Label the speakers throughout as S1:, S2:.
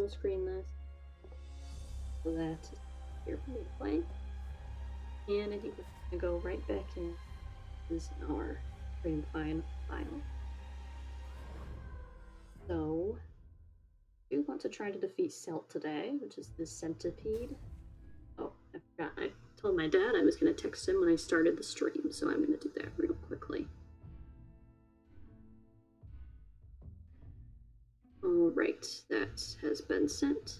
S1: screen this so that it's here for me to play. And I think we're going to go right back in. This is our stream file. So, I do want to try to defeat Celt today, which is the Centipede. Oh, I forgot. I told my dad I was going to text him when I started the stream, so I'm going to do that real quickly. Alright, that has been sent.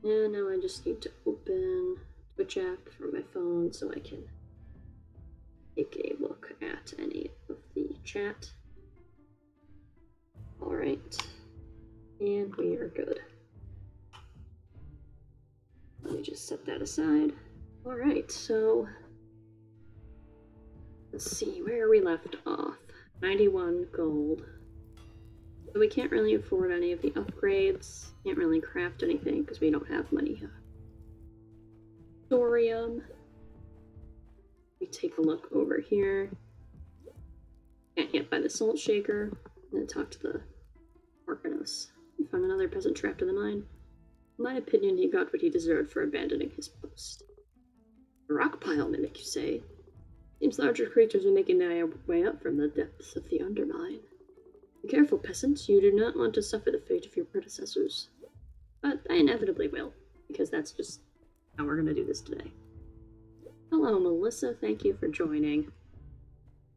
S1: And now I just need to open Twitch app from my phone so I can take a look at any of the chat. Alright, and we are good. Let me just set that aside. Alright, so let's see, where we left off. 91 gold. So we can't really afford any of the upgrades. Can't really craft anything because we don't have money. Thorium. We take a look over here. Can't get by the salt shaker. And then talk to the Orcanos. We found another peasant trapped in the mine. In my opinion, he got what he deserved for abandoning his post. A rock pile mimic, you say? Seems larger creatures are making their way up from the depths of the Undermine. Be careful, peasants. You do not want to suffer the fate of your predecessors. But I inevitably will, because that's just how we're going to do this today. Hello, Melissa. Thank you for joining.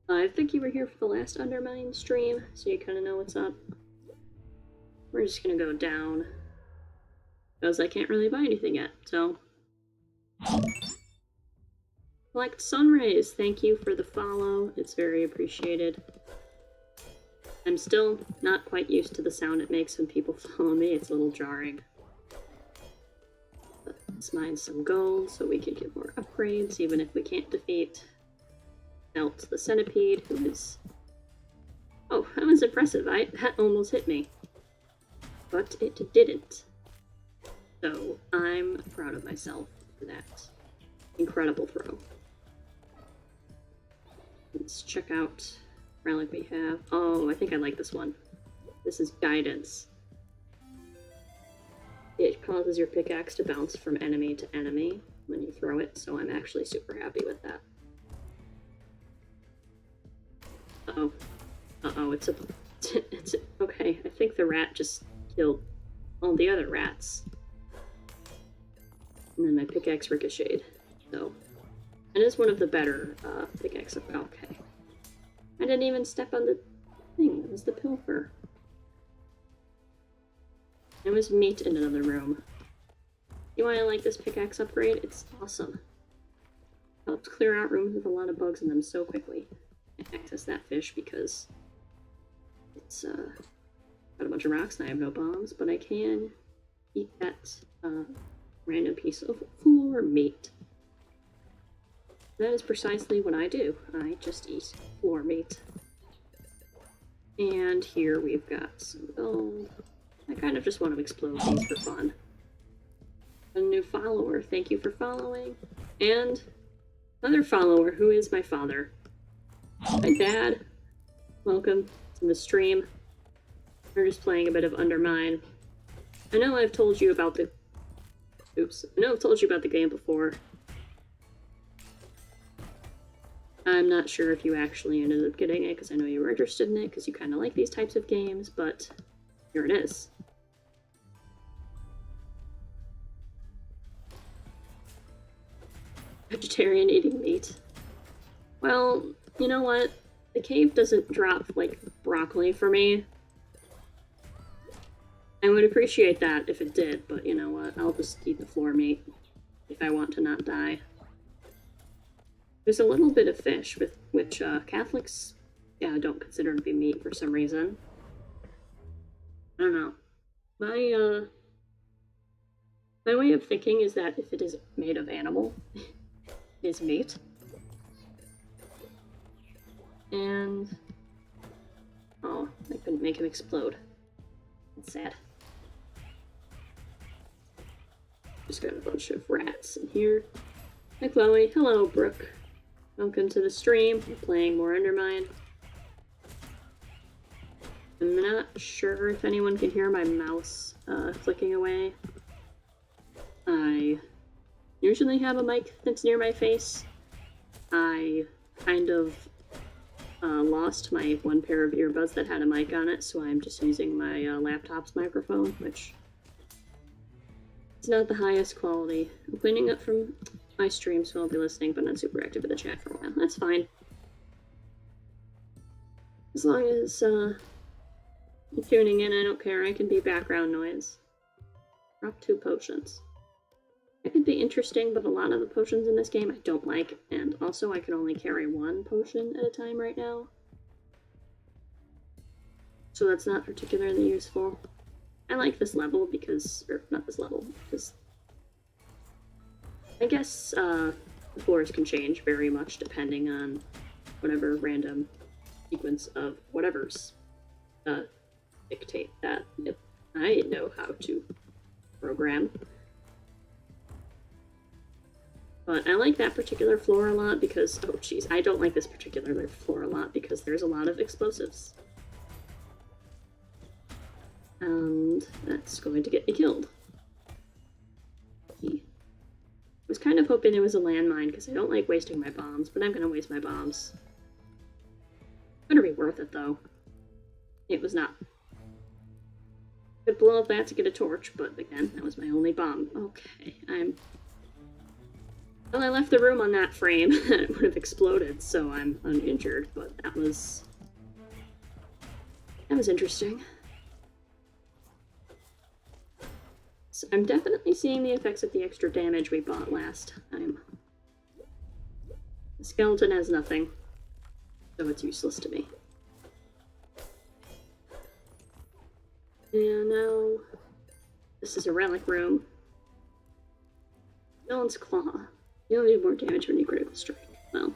S1: I think you were here for the last Undermine stream, so you kind of know what's up. We're just going to go down, because I can't really buy anything yet, so... Collect Sunrays. Thank you for the follow. It's very appreciated. I'm still not quite used to the sound it makes when people follow me. It's a little jarring. But let's mine some gold so we can get more upgrades, even if we can't defeat Celt the Centipede, who is... Oh, that was impressive. That almost hit me. But it didn't. So I'm proud of myself for that incredible throw. Let's check out relic we have. Oh, I think I like this one. This is Guidance. It causes your pickaxe to bounce from enemy to enemy when you throw it, so I'm actually super happy with that. Uh-oh. Uh-oh, it's a... Okay, I think the rat just killed all the other rats. And then my pickaxe ricocheted. So, it is one of the better pickaxes. Okay. I didn't even step on the thing. It was the pilfer. It was meat in another room. You want to like this pickaxe upgrade? It's awesome. Helps clear out rooms with a lot of bugs in them so quickly. I can't access that fish because it's got a bunch of rocks and I have no bombs, but I can eat that random piece of floor meat. That is precisely what I do. I just eat floor meat. And here we've got some gold. I kind of just want to explode these for fun. A new follower, thank you for following. And another follower, who is my father. My dad, welcome to the stream. We're just playing a bit of Undermine. I know I've told you about the... Oops. I know I've told you about the game before. I'm not sure if you actually ended up getting it, because I know you were interested in it, because you kind of like these types of games, but here it is. Vegetarian eating meat. Well, you know what? The cave doesn't drop, like, broccoli for me. I would appreciate that if it did, but you know what? I'll just eat the floor meat if I want to not die. There's a little bit of fish, which Catholics don't consider to be meat for some reason. I don't know. My way of thinking is that if it is made of animal, it is meat. And... oh, I couldn't make him explode. That's sad. Just got a bunch of rats in here. Hi Chloe. Hello Brooke. Welcome to the stream. We're playing more Undermine. I'm not sure if anyone can hear my mouse clicking away. I usually have a mic that's near my face. I kind of lost my one pair of earbuds that had a mic on it, so I'm just using my laptop's microphone, which is not the highest quality. I'm cleaning up from my stream, so I'll be listening, but not super active in the chat for a while. That's fine. As long as you're tuning in, I don't care. I can be background noise. Drop 2 potions. It could be interesting, but a lot of the potions in this game I don't like, and also I can only carry 1 potion at a time right now. So that's not particularly useful. I like this level because, or not this level, because I guess the floors can change very much depending on whatever random sequence of whatevers dictate that. If I know how to program. But I like that particular floor a lot because, oh geez, I don't like this particular floor a lot because there's a lot of explosives. And that's going to get me killed. I was kind of hoping it was a landmine because I don't like wasting my bombs, but I'm going to waste my bombs. Better be worth it though. It was not. Could blow up that to get a torch, but again, that was my only bomb. Okay, well, I left the room on that frame. It would have exploded, so I'm uninjured, but that was interesting. So I'm definitely seeing the effects of the extra damage we bought last time. The skeleton has nothing, so it's useless to me. And now, this is a relic room. Villain's Claw. You'll do more damage when you critical strike. Well,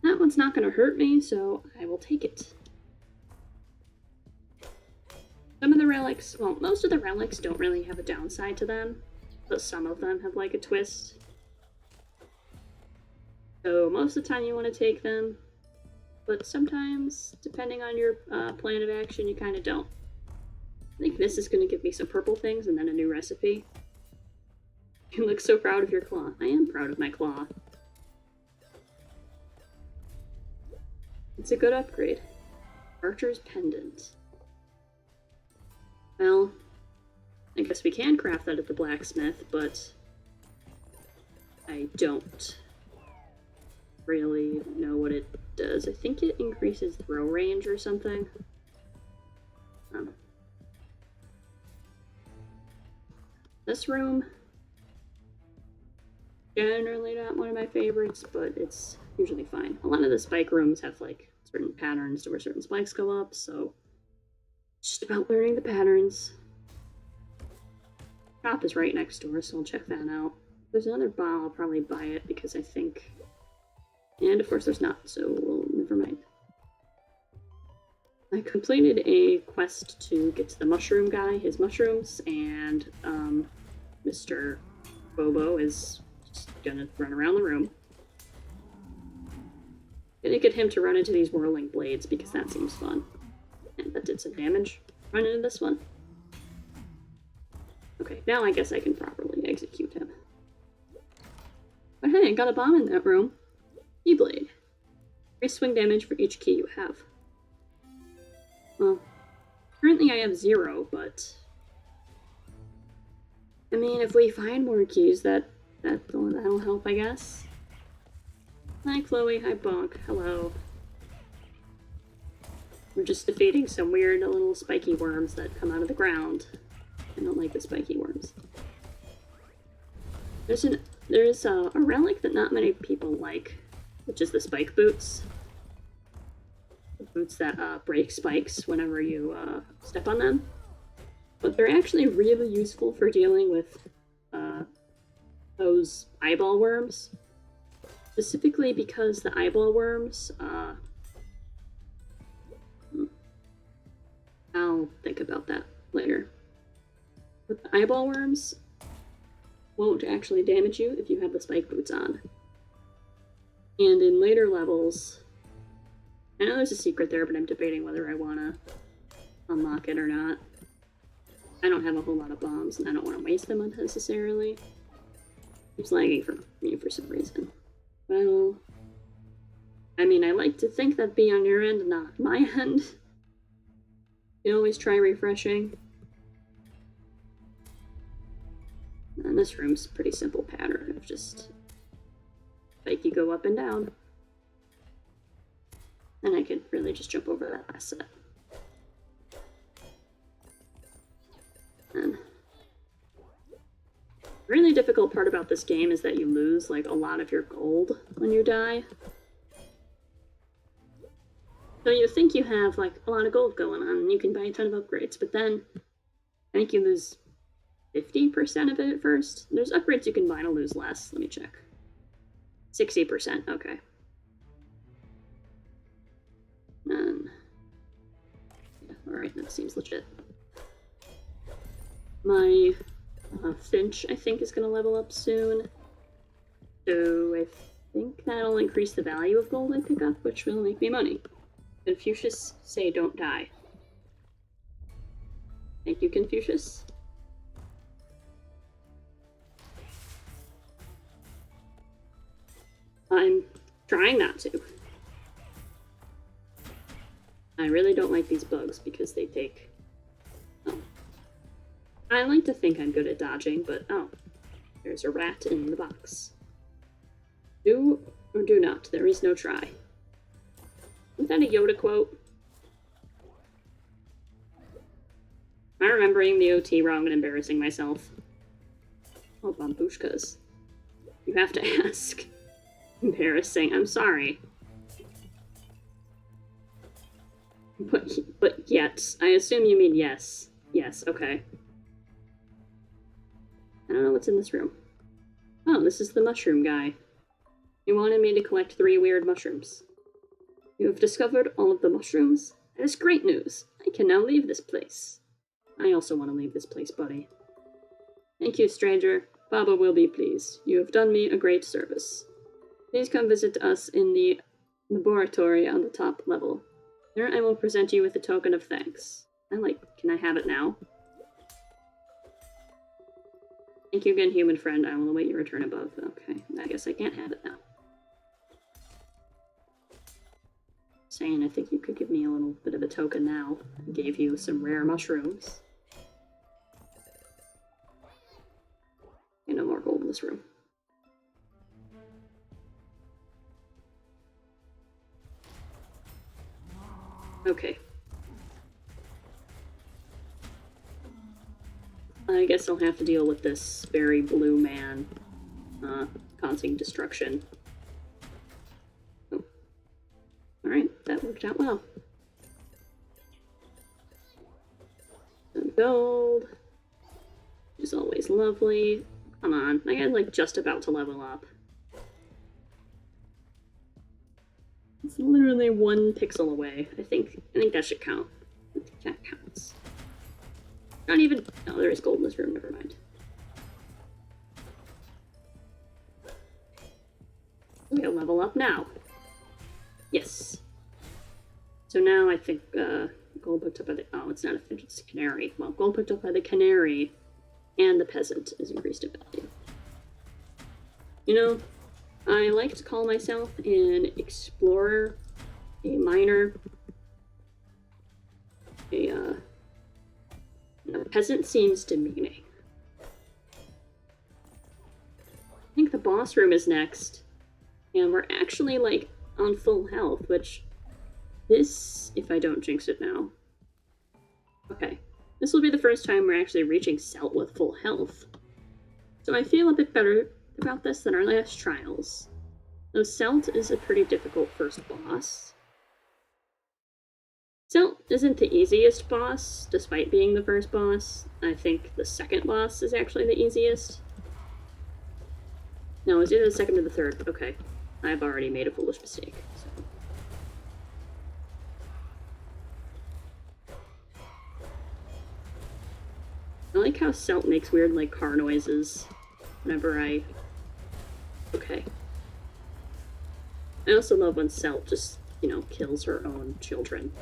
S1: that one's not going to hurt me, so I will take it. Some of the relics, well, most of the relics don't really have a downside to them, but some of them have like a twist. So most of the time you want to take them, but sometimes, depending on your plan of action, you kind of don't. I think this is going to give me some purple things and then a new recipe. You look so proud of your claw. I am proud of my claw. It's a good upgrade. Archer's Pendant. Well, I guess we can craft that at the blacksmith, but I don't really know what it does. I think it increases throw range or something. This room, generally not one of my favorites, but it's usually fine. A lot of the spike rooms have like certain patterns to where certain spikes go up, so it's just about learning the patterns. Shop is right next door, so I'll check that out. If there's another bomb, I'll probably buy it because I think... And of course there's not, so we'll never mind. I completed a quest to get to the mushroom guy, his mushrooms, and Mr. Bobo is just gonna run around the room. Gonna get him to run into these whirling blades because that seems fun. And that did some damage. Run into this one. Okay, now I guess I can properly execute him. But hey, I got a bomb in that room. Keyblade. Increase swing damage for each key you have. Well, currently I have 0, but... I mean, if we find more keys, that'll help, I guess. Hi, Chloe. Hi, Bonk. Hello. We're just defeating some weird little spiky worms that come out of the ground. I don't like the spiky worms. There's a relic that not many people like, which is the spike boots. The boots that break spikes whenever you step on them. But they're actually really useful for dealing with those eyeball worms. Specifically because the eyeball worms, I'll think about that later. But the eyeball worms won't actually damage you if you have the spike boots on. And in later levels, I know there's a secret there, but I'm debating whether I want to unlock it or not. I don't have a whole lot of bombs, and I don't want to waste them unnecessarily. It's lagging for me for some reason. Well, I mean, I like to think that'd be on your end, not my end. You always try refreshing. And this room's a pretty simple pattern of just like you go up and down. And I could really just jump over that last set. And the really difficult part about this game is that you lose like a lot of your gold when you die. So you think you have like a lot of gold going on and you can buy a ton of upgrades, but then I think you lose 50% of it at first. There's upgrades you can buy to lose less. Let me check. 60%, okay. And yeah, alright, that seems legit. My Finch, I think, is going to level up soon. So I think that'll increase the value of gold I pick up, which will make me money. Confucius, say don't die. Thank you, Confucius. I'm trying not to. I really don't like these bugs because they take... Oh. I like to think I'm good at dodging, but oh. There's a rat in the box. Do or do not. There is no try. Isn't that a Yoda quote? Am I remembering the OT wrong and embarrassing myself? Oh, bambushkas. You have to ask. Embarrassing. I'm sorry. But yet. I assume you mean yes. Yes, okay. I don't know what's in this room. Oh, this is the mushroom guy. He wanted me to collect 3 weird mushrooms. You have discovered all of the mushrooms? That is great news. I can now leave this place. I also want to leave this place, buddy. Thank you, stranger. Baba will be pleased. You have done me a great service. Please come visit us in the laboratory on the top level. There I will present you with a token of thanks. Can I have it now? Thank you again, human friend. I will await your return above. Okay, I guess I can't have it now. Saying I think you could give me a little bit of a token now. I gave you some rare mushrooms. And no more gold in this room. Okay. I guess I'll have to deal with this very blue man causing destruction. Oh. Alright, that worked out well. Some gold. Which is always lovely. Come on, I got like just about to level up. It's literally 1 pixel away. I think that should count. That counts. Not even... Oh, there is gold in this room, never mind. We gotta level up now. Yes. So now I think gold picked up by the... Oh, it's not a finch, it's a canary. Well, gold picked up by the canary and the peasant is increased in value. You know, I like to call myself an explorer, a miner, a peasant seems demeaning. I think the boss room is next, and we're actually, like, on full health, which this, if I don't jinx it now. Okay, this will be the first time we're actually reaching Celt with full health. So I feel a bit better about this than our last trials. Though Celt is a pretty difficult first boss. Celt isn't the easiest boss, despite being the first boss. I think the second boss is actually the easiest. No, it's either the second or the third. Okay. I've already made a foolish mistake. So. I like how Celt makes weird, like, car noises whenever I... Okay. I also love when Celt just, you know, kills her own children.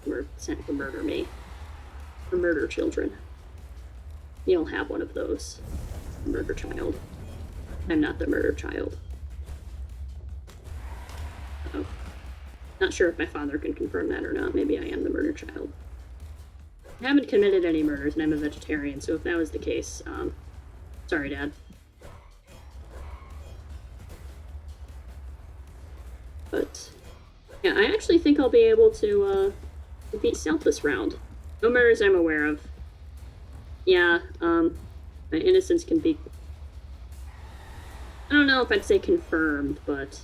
S1: were sent to murder me. Or murder children. You'll have one of those. Murder child. I'm not the murder child. Uh-oh. Not sure if my father can confirm that or not. Maybe I am the murder child. I haven't committed any murders and I'm a vegetarian, so if that was the case, sorry, Dad. But, yeah, I actually think I'll be able to, defeat Stealth this round. No murders I'm aware of. Yeah, my innocence can be... I don't know if I'd say confirmed, but...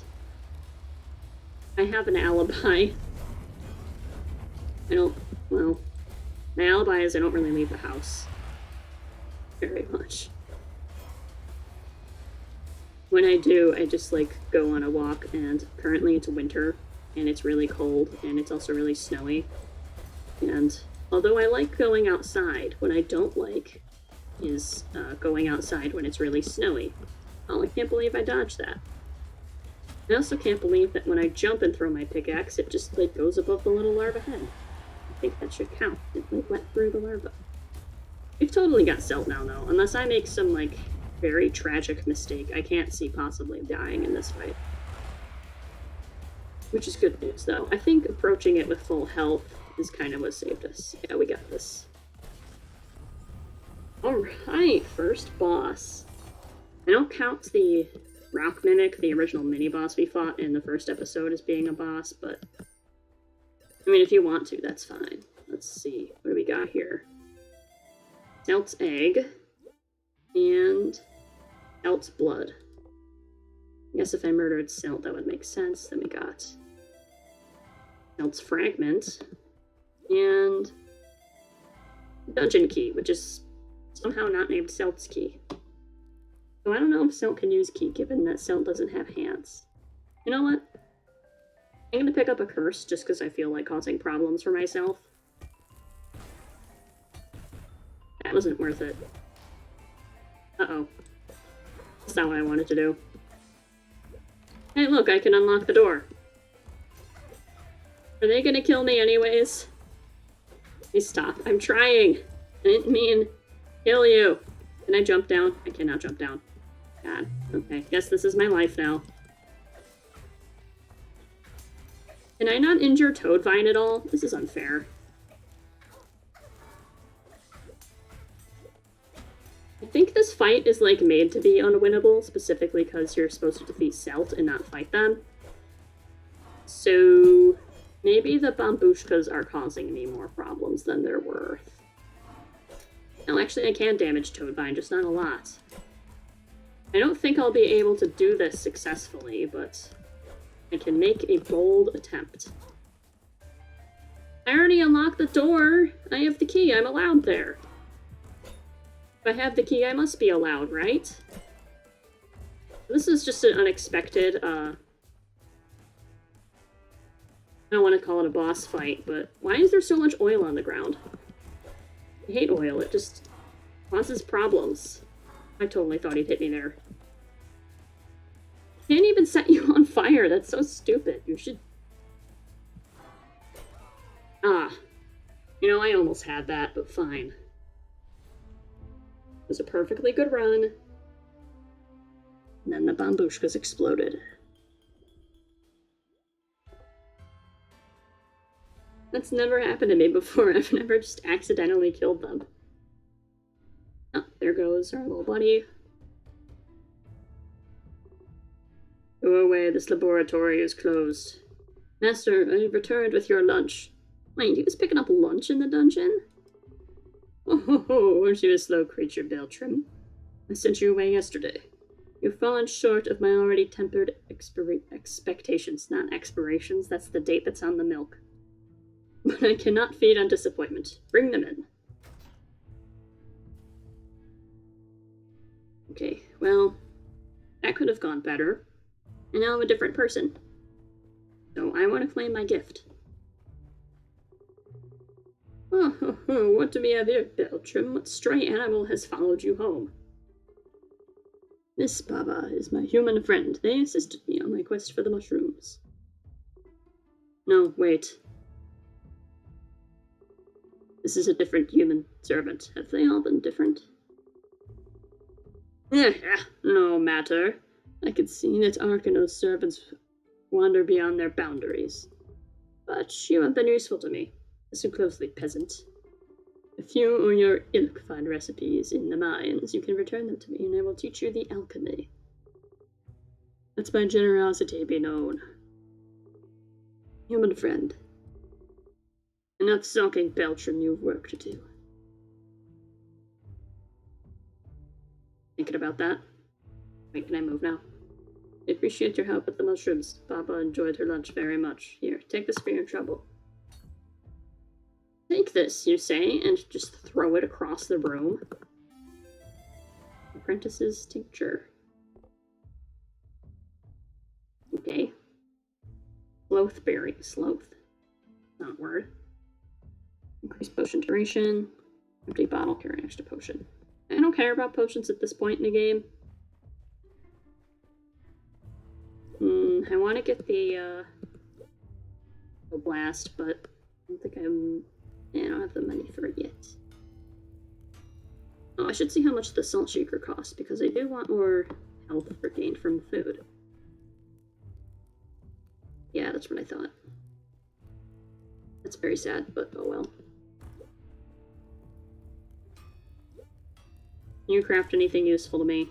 S1: I have an alibi. Well, my alibi is I don't really leave the house. Very much. When I do, I just, like, go on a walk, and currently it's winter, and it's really cold, and it's also really snowy. And although I like going outside, what I don't like is going outside when it's really snowy. Oh, I can't believe I dodged that. I also can't believe that when I jump and throw my pickaxe, it just, like, goes above the little larva head. I think that should count. It, like, went through the larva. We've totally got Celt now, though. Unless I make some, like, very tragic mistake, I can't see possibly dying in this fight. Which is good news, though. I think approaching it with full health is kind of what saved us. Yeah, we got this. Alright, first boss. I don't count the Rock Mimic, the original mini-boss we fought in the first episode, as being a boss, but... I mean, if you want to, that's fine. Let's see. What do we got here? Celt's Egg. And... Celt's Blood. I guess if I murdered Celt, that would make sense. Then we got... Celt's Fragment. And... Dungeon Key, which is somehow not named Celt's Key. So I don't know if Celt can use Key, given that Celt doesn't have hands. You know what? I'm gonna pick up a curse, just because I feel like causing problems for myself. That wasn't worth it. Uh-oh. That's not what I wanted to do. Hey, look, I can unlock the door. Are they gonna kill me anyways? Please stop. I'm trying. I didn't mean kill you. Can I jump down? I cannot jump down. God. Okay. Guess this is my life now. Can I not injure Toadvine at all? This is unfair. I think this fight is, like, made to be unwinnable, specifically because you're supposed to defeat Celt and not fight them. So... maybe the Bambushkas are causing me more problems than they're worth. No, actually I can damage Toadvine, just not a lot. I don't think I'll be able to do this successfully, but I can make a bold attempt. I already unlocked the door! I have the key, I'm allowed there. If I have the key, I must be allowed, right? This is just an unexpected, I don't want to call it a boss fight, but why is there so much oil on the ground? I hate oil, it just causes problems. I totally thought he'd hit me there. Can't even set you on fire, that's so stupid. You should... Ah. You know, I almost had that, but fine. It was a perfectly good run. And then the Bambushkas exploded. That's never happened to me before. I've never just accidentally killed them. Oh, there goes our little buddy. Go away, this laboratory is closed. Master, I have returned with your lunch. Wait, he was picking up lunch in the dungeon? Oh, aren't you a slow creature, Beltram? I sent you away yesterday. You've fallen short of my already tempered expectations. Not expirations, that's the date that's on the milk. But I cannot feed on disappointment. Bring them in. Okay, well, that could have gone better. And now I'm a different person. So I want to claim my gift. Oh, what do we have here, Beltram? What stray animal has followed you home? This Baba is my human friend. They assisted me on my quest for the mushrooms. No, wait. This is a different human servant. Have they all been different? No matter. I could see that Arcano's servants wander beyond their boundaries. But you have been useful to me. Listen closely, peasant. If you or your ilk find recipes in the mines, you can return them to me, and I will teach you the alchemy. Let my generosity be known. Human friend. Enough sulking, Beltram, you have work to do. Thinking about that? Wait, can I move now? I appreciate your help with the mushrooms. Papa enjoyed her lunch very much. Here, take this for your trouble. Take this, you say, and just throw it across the room. Apprentice's tincture. Okay. Slothberry. Sloth. Not a word. Increase potion duration. Empty bottle, carry an extra potion. I don't care about potions at this point in the game. I want to get the blast, but I don't think I don't have the money for it yet. Oh, I should see how much the salt shaker costs, because I do want more health regained from the food. Yeah, that's what I thought. That's very sad, but oh well. Can you craft anything useful to me?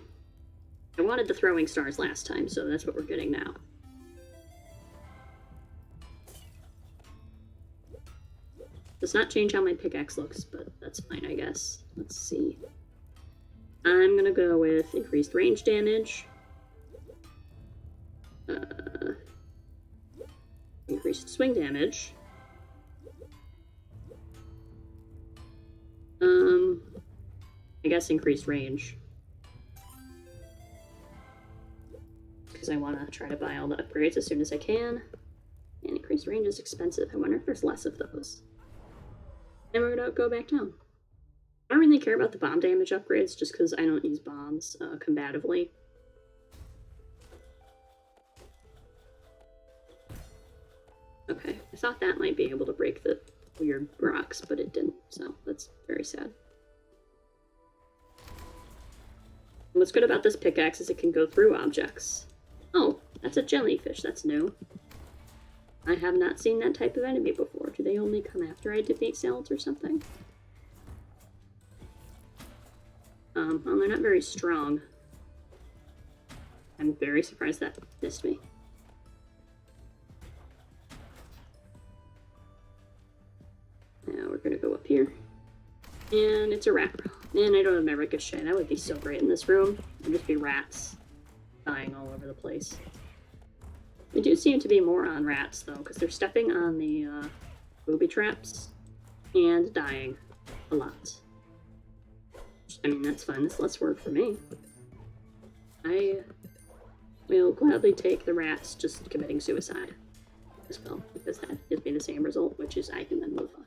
S1: I wanted the throwing stars last time, so that's what we're getting now. Does not change how my pickaxe looks, but that's fine, I guess. Let's see. I'm gonna go with increased range damage. Increased swing damage. I guess increased range. Because I want to try to buy all the upgrades as soon as I can. And increased range is expensive. I wonder if there's less of those. And we're gonna go back down. I don't really care about the bomb damage upgrades just because I don't use bombs combatively. Okay, I thought that might be able to break the weird rocks, but it didn't, so that's very sad. And what's good about this pickaxe is it can go through objects. Oh, that's a jellyfish, that's new. I have not seen that type of enemy before. Do they only come after I defeat cells or something? Well, they're not very strong. I'm very surprised that missed me. Now we're gonna go up here. And it's a rat. Man, I don't have my ricochet. That would be so great in this room. It'd just be rats dying all over the place. They do seem to be more on rats, though, because they're stepping on the booby traps and dying a lot. I mean, that's fine. That's less work for me. I will gladly take the rats just committing suicide as well, because that gives me the same result, which is I can then move on.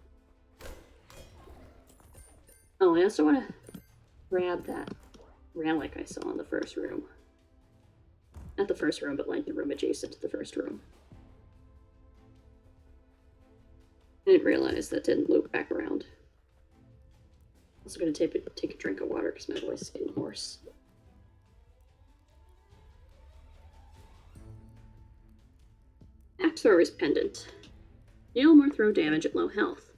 S1: Oh, I also want to grab that relic I saw in the first room. Not the first room, but like the room adjacent to the first room. I didn't realize that didn't loop back around. I'm also going to take a drink of water because my voice is getting hoarse. Axe Thrower's Pendant. Deal more throw damage at low health.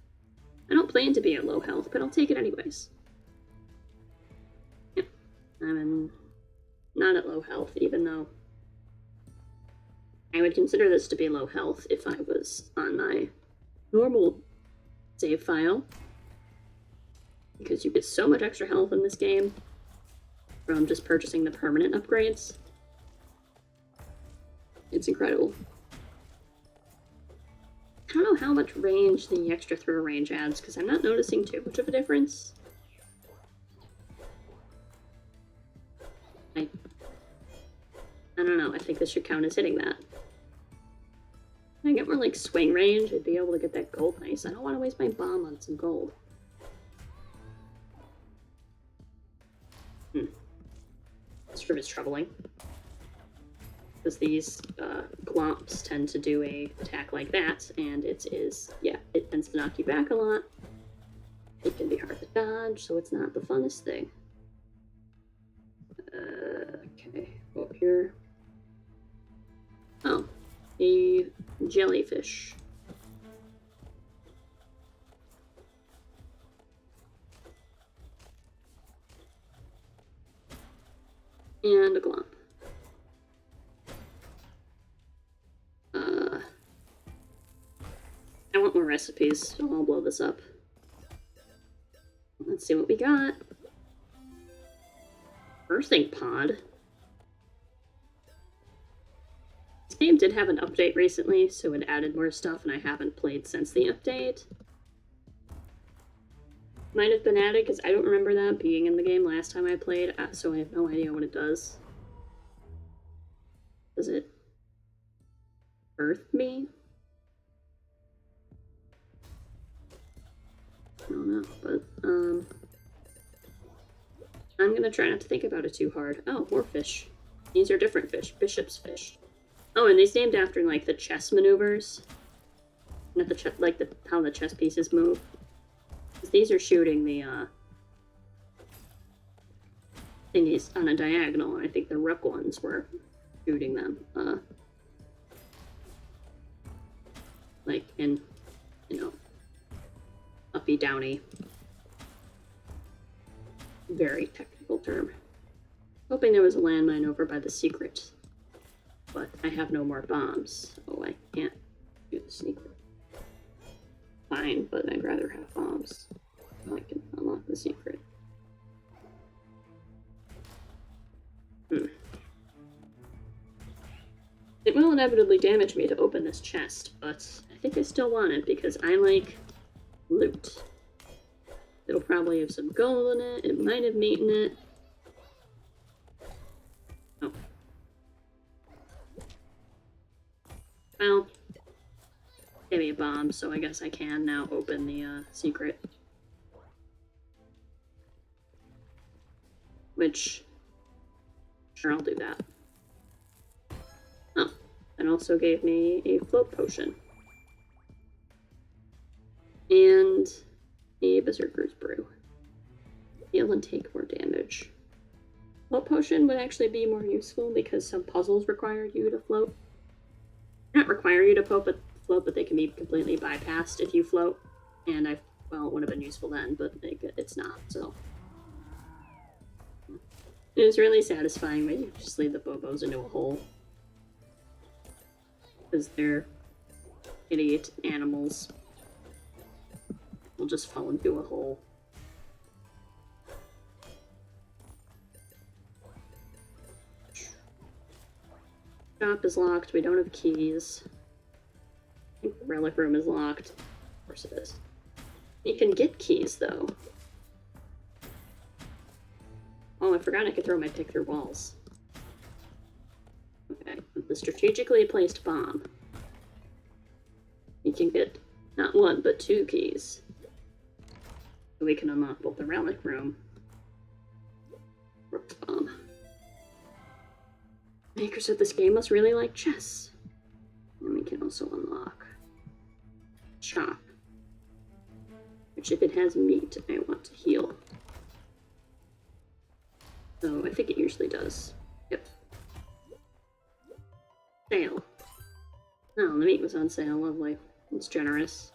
S1: I don't plan to be at low health, but I'll take it anyways. Yep. I'm not at low health, even though I would consider this to be low health if I was on my normal save file. Because you get so much extra health in this game from just purchasing the permanent upgrades. It's incredible. I don't know how much range the extra throw range adds, because I'm not noticing too much of a difference. I don't know, I think this should count as hitting that. If I get more like swing range, I'd be able to get that gold nice. I don't want to waste my bomb on some gold. This room is troubling. Because these glomps tend to do a attack like that, and it tends to knock you back a lot. can be hard to dodge, so it's not the funnest thing. Okay, go up here. Oh, a jellyfish. And a glomp. I want more recipes, so I'll blow this up. Let's see what we got. Birthing pod. This game did have an update recently, so it added more stuff, and I haven't played since the update. Might have been added, because I don't remember that being in the game last time I played, so I have no idea what it does. Does it birth me? I don't know, but, I'm gonna try not to think about it too hard. Oh, more fish. These are different fish. Bishop's fish. Oh, and these named after, like, the chess maneuvers. Not the chess, like, how the chess pieces move. These are shooting the, thingies on a diagonal, and I think the rook ones were shooting them, like, in, you know, uppy downy. Very technical term. Hoping there was a landmine over by the secret. But I have no more bombs, so I can't do the secret. Fine, but I'd rather have bombs so I can unlock the secret. It will inevitably damage me to open this chest, but I think I still want it because I like loot. It'll probably have some gold in it, it might have meat in it. Oh. Well, gave me a bomb, so I guess I can now open the secret. Which, sure, I'll do that. Oh, it also gave me a float potion. And a Berserker's Brew. Heal and take more damage. Float potion would actually be more useful because some puzzles require you to float. Not require you to float, but they can be completely bypassed if you float. And well, it would have been useful then, but it's not, so. It was really satisfying when you just leave the Bobos into a hole. Because they're idiot animals. Will just fall into a hole. Shop is locked. We don't have keys. I think the relic room is locked. Of course it is. You can get keys, though. Oh, I forgot I could throw my pick through walls. Okay, with the strategically placed bomb, you can get not one, but 2 keys. So we can unlock both the relic room. Bomb. Makers of this game must really like chess. And we can also unlock Chop. Which, if it has meat, I want to heal. So I think it usually does. Yep. Sale. Oh, the meat was on sale. Lovely. It's generous.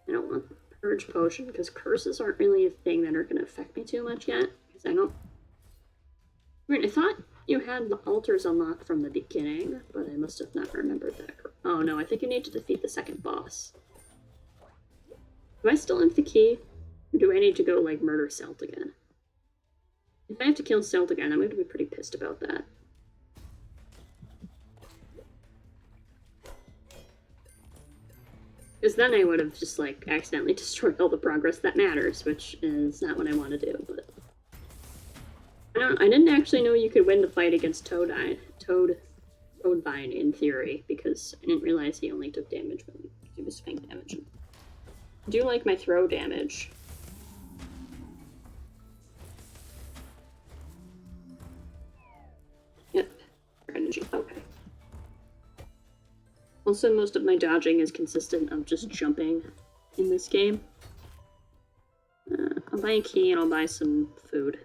S1: I don't want Purge Potion because curses aren't really a thing that are going to affect me too much yet. Because I don't. I thought you had the altars unlocked from the beginning, but I must have not remembered that. Oh no, I think you need to defeat the second boss. Do I still have the key? Or do I need to go, like, murder Celt again? If I have to kill Celt again, I'm going to be pretty pissed about that. Because then I would have just, like, accidentally destroyed all the progress that matters, which is not what I want to do, but... I didn't actually know you could win the fight against Toadvine in theory, because I didn't realize he only took damage when he was faint damage. I do like my throw damage. Yep, energy, okay. Also, most of my dodging is consistent of just jumping in this game. I'll buy a key and I'll buy some food.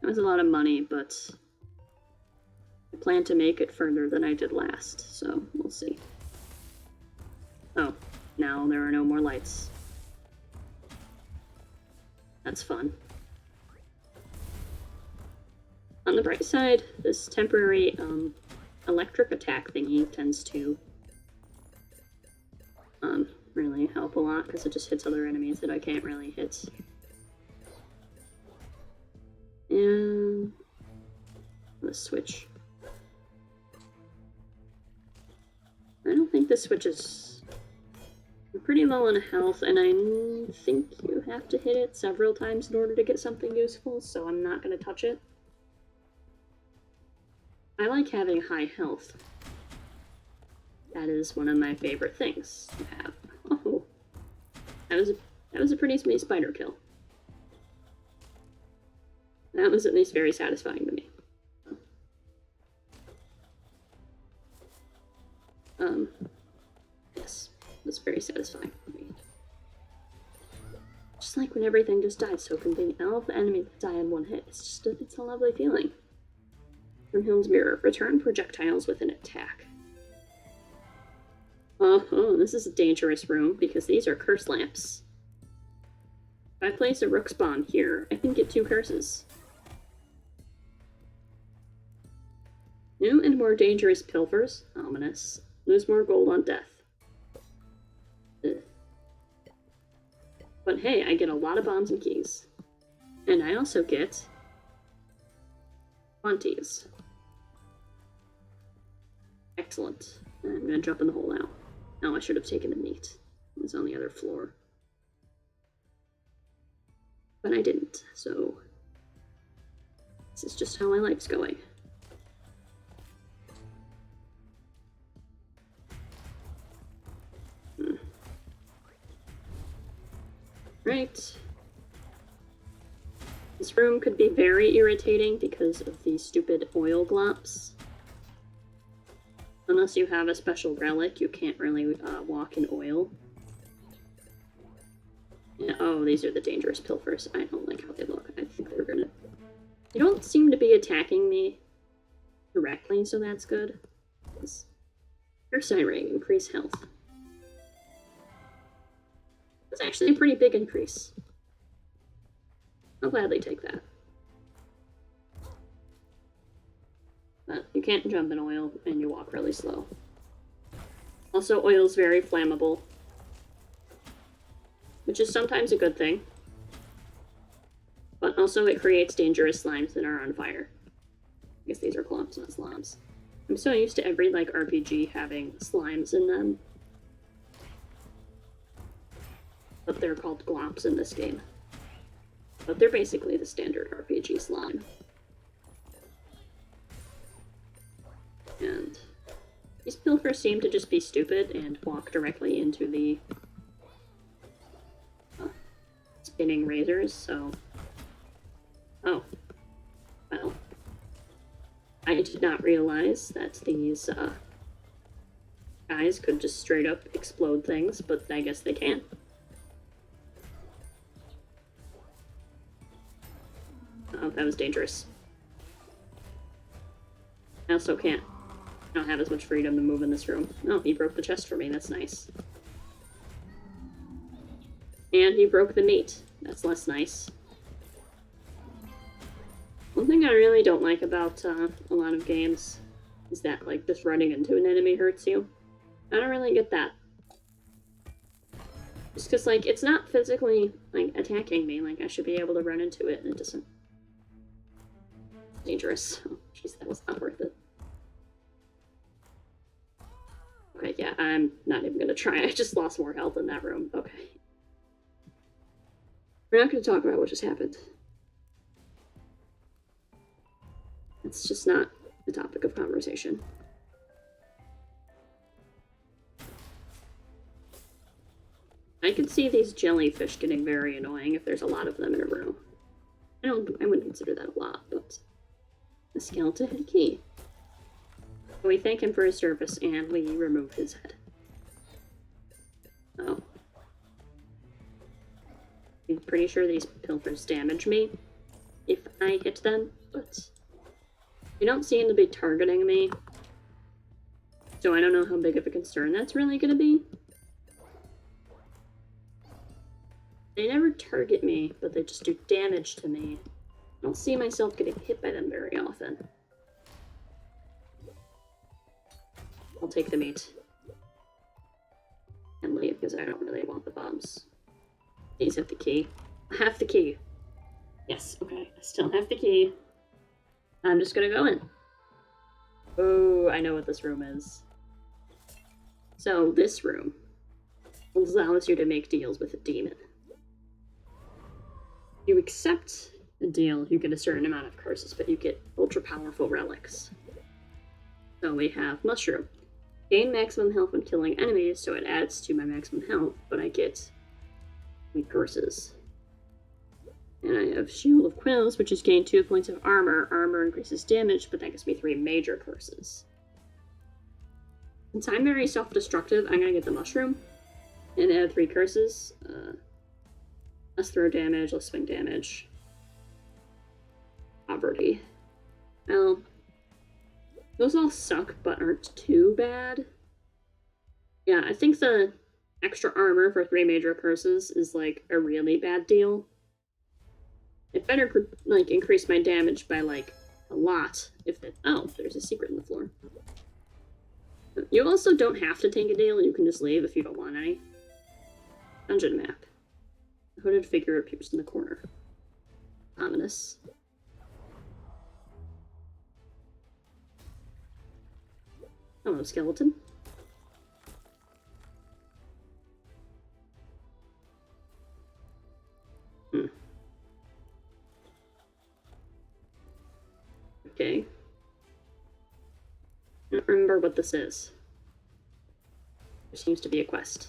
S1: That was a lot of money, but I plan to make it further than I did last, so we'll see. Oh, now there are no more lights. That's fun. On the bright side, this temporary electric attack thingy tends to really help a lot because it just hits other enemies that I can't really hit. And the switch. I don't think the switch is pretty low on health, and I think you have to hit it several times in order to get something useful, so I'm not going to touch it. I like having high health. That is one of my favorite things to have. Oh, that was a pretty sweet spider kill. That was at least very satisfying to me. Yes, it was very satisfying for me. Just like when everything just dies so convenient. All of the enemies die in one hit. It's a lovely feeling. From Hills Mirror, return projectiles with an attack. Oh, this is a dangerous room because these are curse lamps. If I place a rook spawn here, I can get 2 curses. New and more dangerous pilfers. Ominous. Lose more gold on death. Ugh. But hey, I get a lot of bombs and keys. And I also get 20s. Excellent. I'm gonna jump in the hole now. Oh, I should have taken the meat. It was on the other floor. But I didn't, so this is just how my life's going. Right. This room could be very irritating because of these stupid oil glops. Unless you have a special relic, you can't really walk in oil. Yeah, oh, these are the dangerous pilfers. I don't like how they look. I think they're gonna... They don't seem to be attacking me directly, so that's good. Your siren, increase health. That's actually a pretty big increase. I'll gladly take that. But you can't jump in oil, and you walk really slow. Also, oil is very flammable, which is sometimes a good thing. But also it creates dangerous slimes that are on fire. I guess these are clumps, not slimes. I'm so used to every, like, RPG having slimes in them. But they're called glops in this game. But they're basically the standard RPG slime. And these pilfers seem to just be stupid and walk directly into the spinning razors, so... Oh. Well. I did not realize that these guys could just straight up explode things, but I guess they can. Oh, that was dangerous. I also can't. I don't have as much freedom to move in this room. Oh, he broke the chest for me. That's nice. And he broke the meat. That's less nice. One thing I really don't like about a lot of games is that, like, just running into an enemy hurts you. I don't really get that. Just because, like, it's not physically, like, attacking me. Like, I should be able to run into it, and it doesn't. Dangerous. Oh, jeez, that was not worth it. Okay, yeah, I'm not even gonna try. I just lost more health in that room. Okay. We're not gonna talk about what just happened. It's just not the topic of conversation. I could see these jellyfish getting very annoying if there's a lot of them in a row. I wouldn't consider that a lot, but the skeleton had a key. So we thank him for his service and we remove his head. Oh. I'm pretty sure these pilfers damage me if I hit them, but they don't seem to be targeting me. So I don't know how big of a concern that's really going to be. They never target me, but they just do damage to me. I don't see myself getting hit by them very often. I'll take the meat. And leave, because I don't really want the bombs. These have the key. I have the key. Yes, okay. I still have the key. I'm just gonna go in. Oh, I know what this room is. So, this room allows you to make deals with a demon. You accept a deal, you get a certain amount of curses, but you get ultra-powerful relics. So we have Mushroom. Gain maximum health when killing enemies, so it adds to my maximum health, but I get curses. And I have Shield of Quills, which is gain 2 points of armor. Armor increases damage, but that gives me 3 major curses. Since I'm very self-destructive, I'm gonna get the Mushroom and add 3 curses. Less throw damage, less swing damage. Poverty. Well, those all suck, but aren't too bad. Yeah, I think the extra armor for 3 major curses is, like, a really bad deal. It better, like, increase my damage by, like, a lot if it... Oh, there's a secret in the floor. You also don't have to take a deal, you can just leave if you don't want any. Dungeon map. A hooded figure appears in the corner. Ominous. Hello, skeleton. Okay. I don't remember what this is. There seems to be a quest.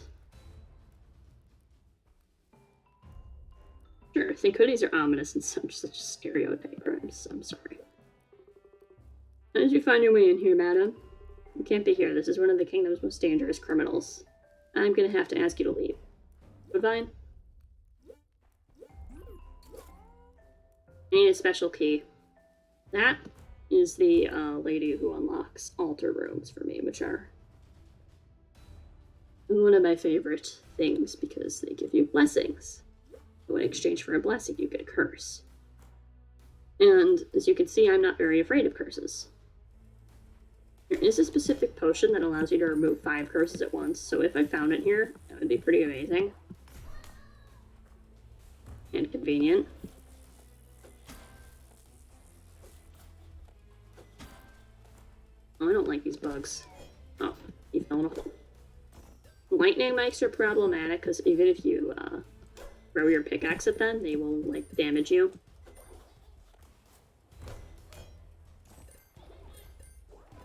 S1: Sure, I think hoodies are ominous and such stereotype crimes. I'm sorry. How did you find your way in here, madam? You can't be here. This is one of the kingdom's most dangerous criminals. I'm gonna have to ask you to leave. Woodvine? I need a special key. That is the lady who unlocks altar rooms for me, which are one of my favorite things because they give you blessings. So in exchange for a blessing, you get a curse. And as you can see, I'm not very afraid of curses. There is a specific potion that allows you to remove 5 curses at once, so if I found it here, that would be pretty amazing. And convenient. Oh, I don't like these bugs. Oh, he fell in a hole. Lightning mics are problematic, because even if you throw your pickaxe at them, they will, like, damage you.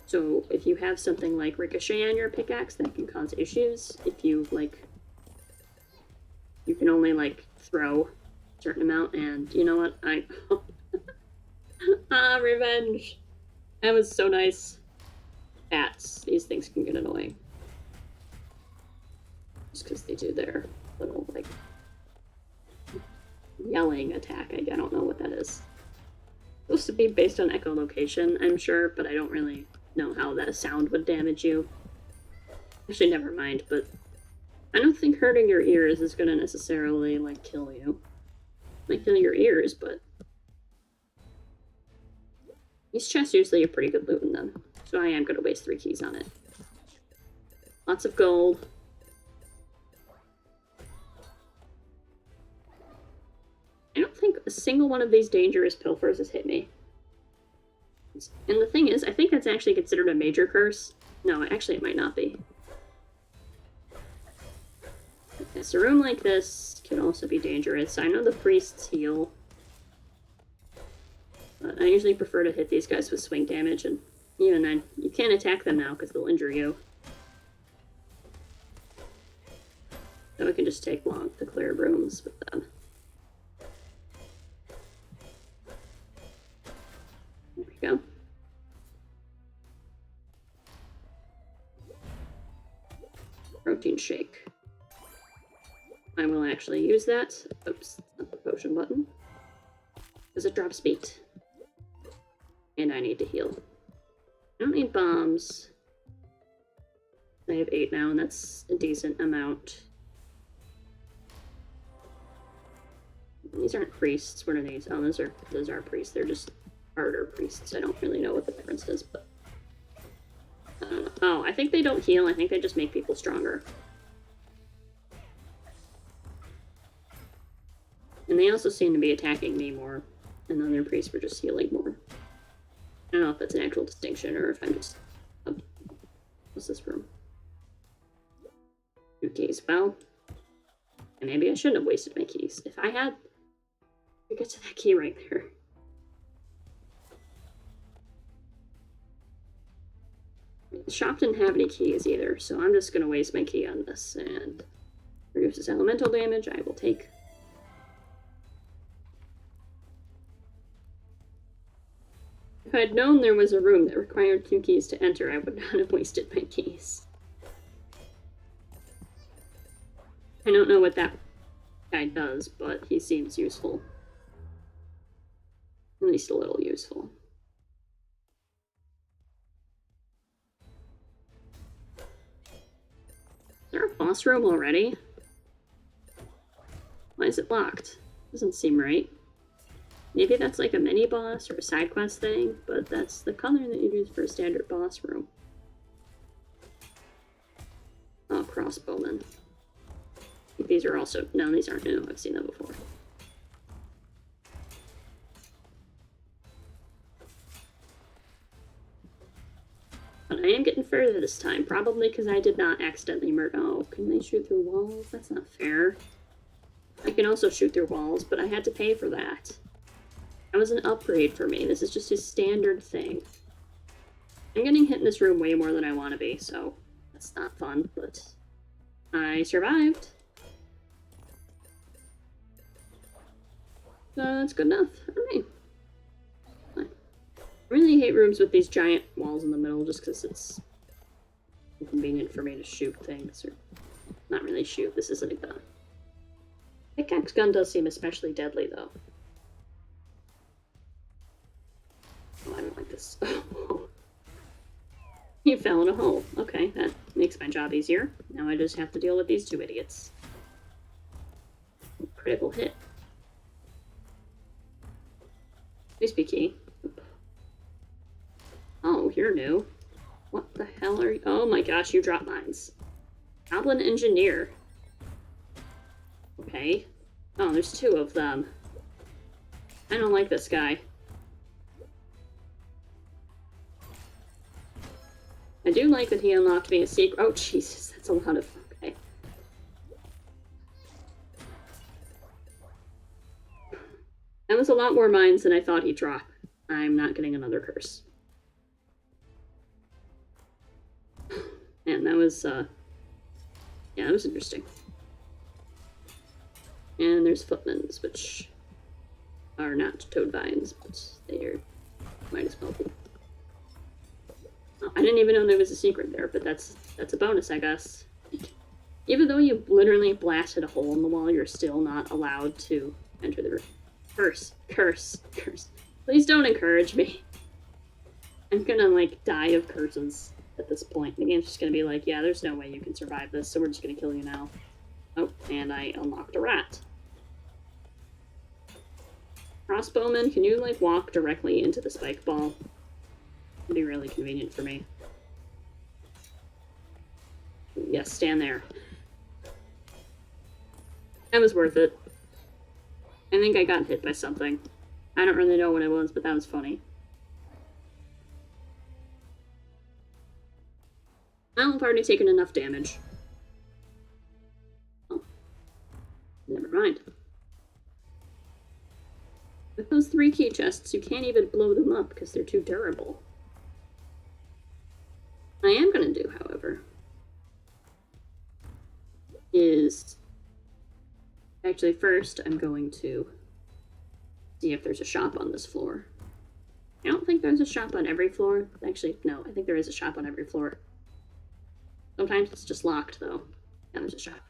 S1: So if you have something like Ricochet on your pickaxe, that can cause issues. If you, like, you can only, like, throw a certain amount, and you know what? Revenge! That was so nice. Bats. These things can get annoying. Just because they do their little, like, yelling attack. I don't know what that is. It's supposed to be based on echolocation, I'm sure, but I don't really know how that sound would damage you. Actually, never mind, but I don't think hurting your ears is gonna necessarily, like, kill you. Might kill your ears, but these chests usually have pretty good loot in them, so I am gonna waste 3 keys on it. Lots of gold. I don't think a single one of these dangerous pilfers has hit me. And the thing is, I think that's actually considered a major curse. No, actually it might not be. Yes, a room like this can also be dangerous. I know the priests heal. But I usually prefer to hit these guys with swing damage, and even then, you can't attack them now because they'll injure you. So it can just take long to clear rooms with them. There we go. Protein shake. I will actually use that. Oops, not the potion button. Because it drops beat. And I need to heal. I don't need bombs. I have 8 now, and that's a decent amount. These aren't priests. What are these? Oh, those are priests. They're just harder priests. I don't really know what the difference is, but I don't know. Oh, I think they don't heal. I think they just make people stronger. And they also seem to be attacking me more, and the other priests were just healing more. I don't know if that's an actual distinction or if I'm just... Oh, what's this room? 2 keys. Well, and maybe I shouldn't have wasted my keys. If I had... to get to that key right there. The shop didn't have any keys either, so I'm just going to waste my key on this. And reduces elemental damage. I will take... If I'd known there was a room that required 2 keys to enter, I would not have wasted my keys. I don't know what that guy does, but he seems useful. At least a little useful. Is there a boss room already? Why is it locked? Doesn't seem right. Maybe that's like a mini boss or a side quest thing, but that's the color that you use for a standard boss room. Oh, crossbowmen. These are also... No, these aren't new. I've seen them before. But I am getting further this time, probably because I did not accidentally murder... Oh, can they shoot through walls? That's not fair. I can also shoot through walls, but I had to pay for that. That was an upgrade for me. This is just a standard thing. I'm getting hit in this room way more than I want to be, so that's not fun, but I survived. So that's good enough for me. Fine. I really hate rooms with these giant walls in the middle just because it's inconvenient for me to shoot things, or not really shoot. This isn't a gun. Pickaxe gun does seem especially deadly, though. Oh, I don't like this. You fell in a hole. Okay, that makes my job easier. Now I just have to deal with these 2 idiots. Critical hit. Please be key. Oh, you're new. What the hell are you? Oh my gosh, you dropped mines. Goblin Engineer. Okay. Oh, there's 2 of them. I don't like this guy. I do like that he unlocked me a secret. Oh, Jesus, that's a lot of... Okay. That was a lot more mines than I thought he'd drop. I'm not getting another curse. And that was, yeah, that was interesting. And there's footmans, which are not toad vines, but they are... might as well be. Oh, I didn't even know there was a secret there, but that's a bonus, I guess. Even though you literally blasted a hole in the wall, you're still not allowed to enter the room. Curse. Curse. Curse. Please don't encourage me. I'm gonna, like, die of curses at this point. The game's just gonna be like, yeah, there's no way you can survive this, so we're just gonna kill you now. Oh, and I unlocked a rat. Crossbowman, can you, like, walk directly into the spike ball? It'd be really convenient for me. Yes, stand there. That was worth it. I think I got hit by something. I don't really know what it was, but that was funny. Well, I've already taken enough damage. Oh. Never mind. With those 3 key chests, you can't even blow them up because they're too durable. I am going to do, however, is... Actually, first, I'm going to see if there's a shop on this floor. I don't think there's a shop on every floor. Actually, no, I think there is a shop on every floor. Sometimes it's just locked, though. Yeah, there's a shop.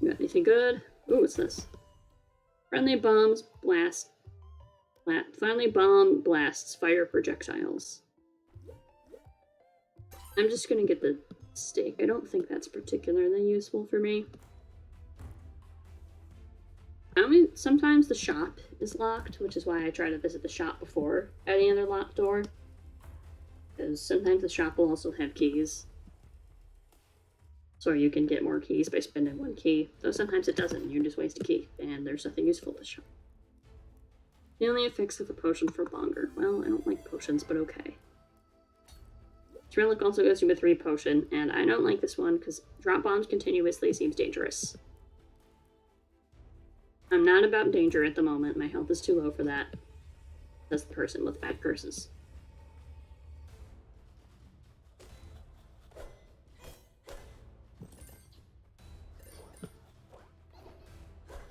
S1: You got anything good? Ooh, what's this? Friendly bombs blast. Friendly bomb blasts fire projectiles. I'm just gonna get the steak. I don't think that's particularly useful for me. Sometimes the shop is locked, which is why I try to visit the shop before any other locked door. Because sometimes the shop will also have keys. So you can get more keys by spending one key. Though sometimes it doesn't, you just waste a key, and there's nothing useful to shop. The only effects of a potion for longer. Well, I don't like potions, but okay. Trillic also goes to a 3 potion, and I don't like this one because drop bombs continuously seems dangerous. I'm not about danger at the moment. My health is too low for that. That's the person with bad curses.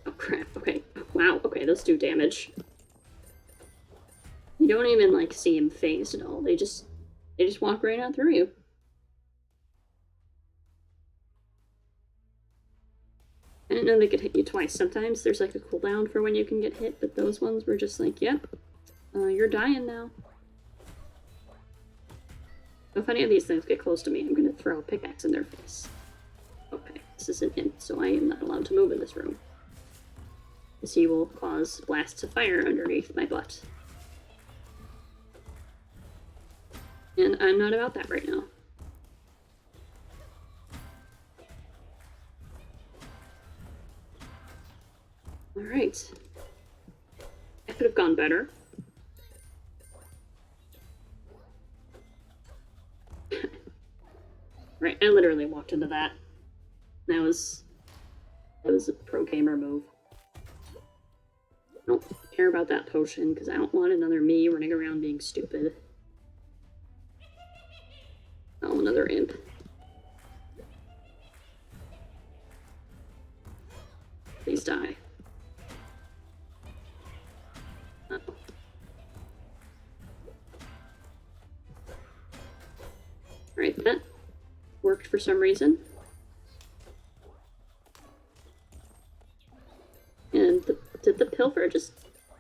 S1: Oh crap, okay. Wow, okay, those do damage. You don't even, like, see him phased at all. They just walk right out through you. I didn't know they could hit you twice. Sometimes there's, like, a cooldown for when you can get hit, but those ones were just like, yep, you're dying now. If any of these things get close to me, I'm gonna throw a pickaxe in their face. Okay, this is an hint, so I am not allowed to move in this room. Because he will cause blasts of fire underneath my butt. And I'm not about that right now. Alright. That could have gone better. Right, I literally walked into that. That was a pro gamer move. I don't care about that potion, because I don't want another me running around being stupid. Oh, another imp. Please die. Uh-oh. Alright, that worked for some reason. And did the pilfer just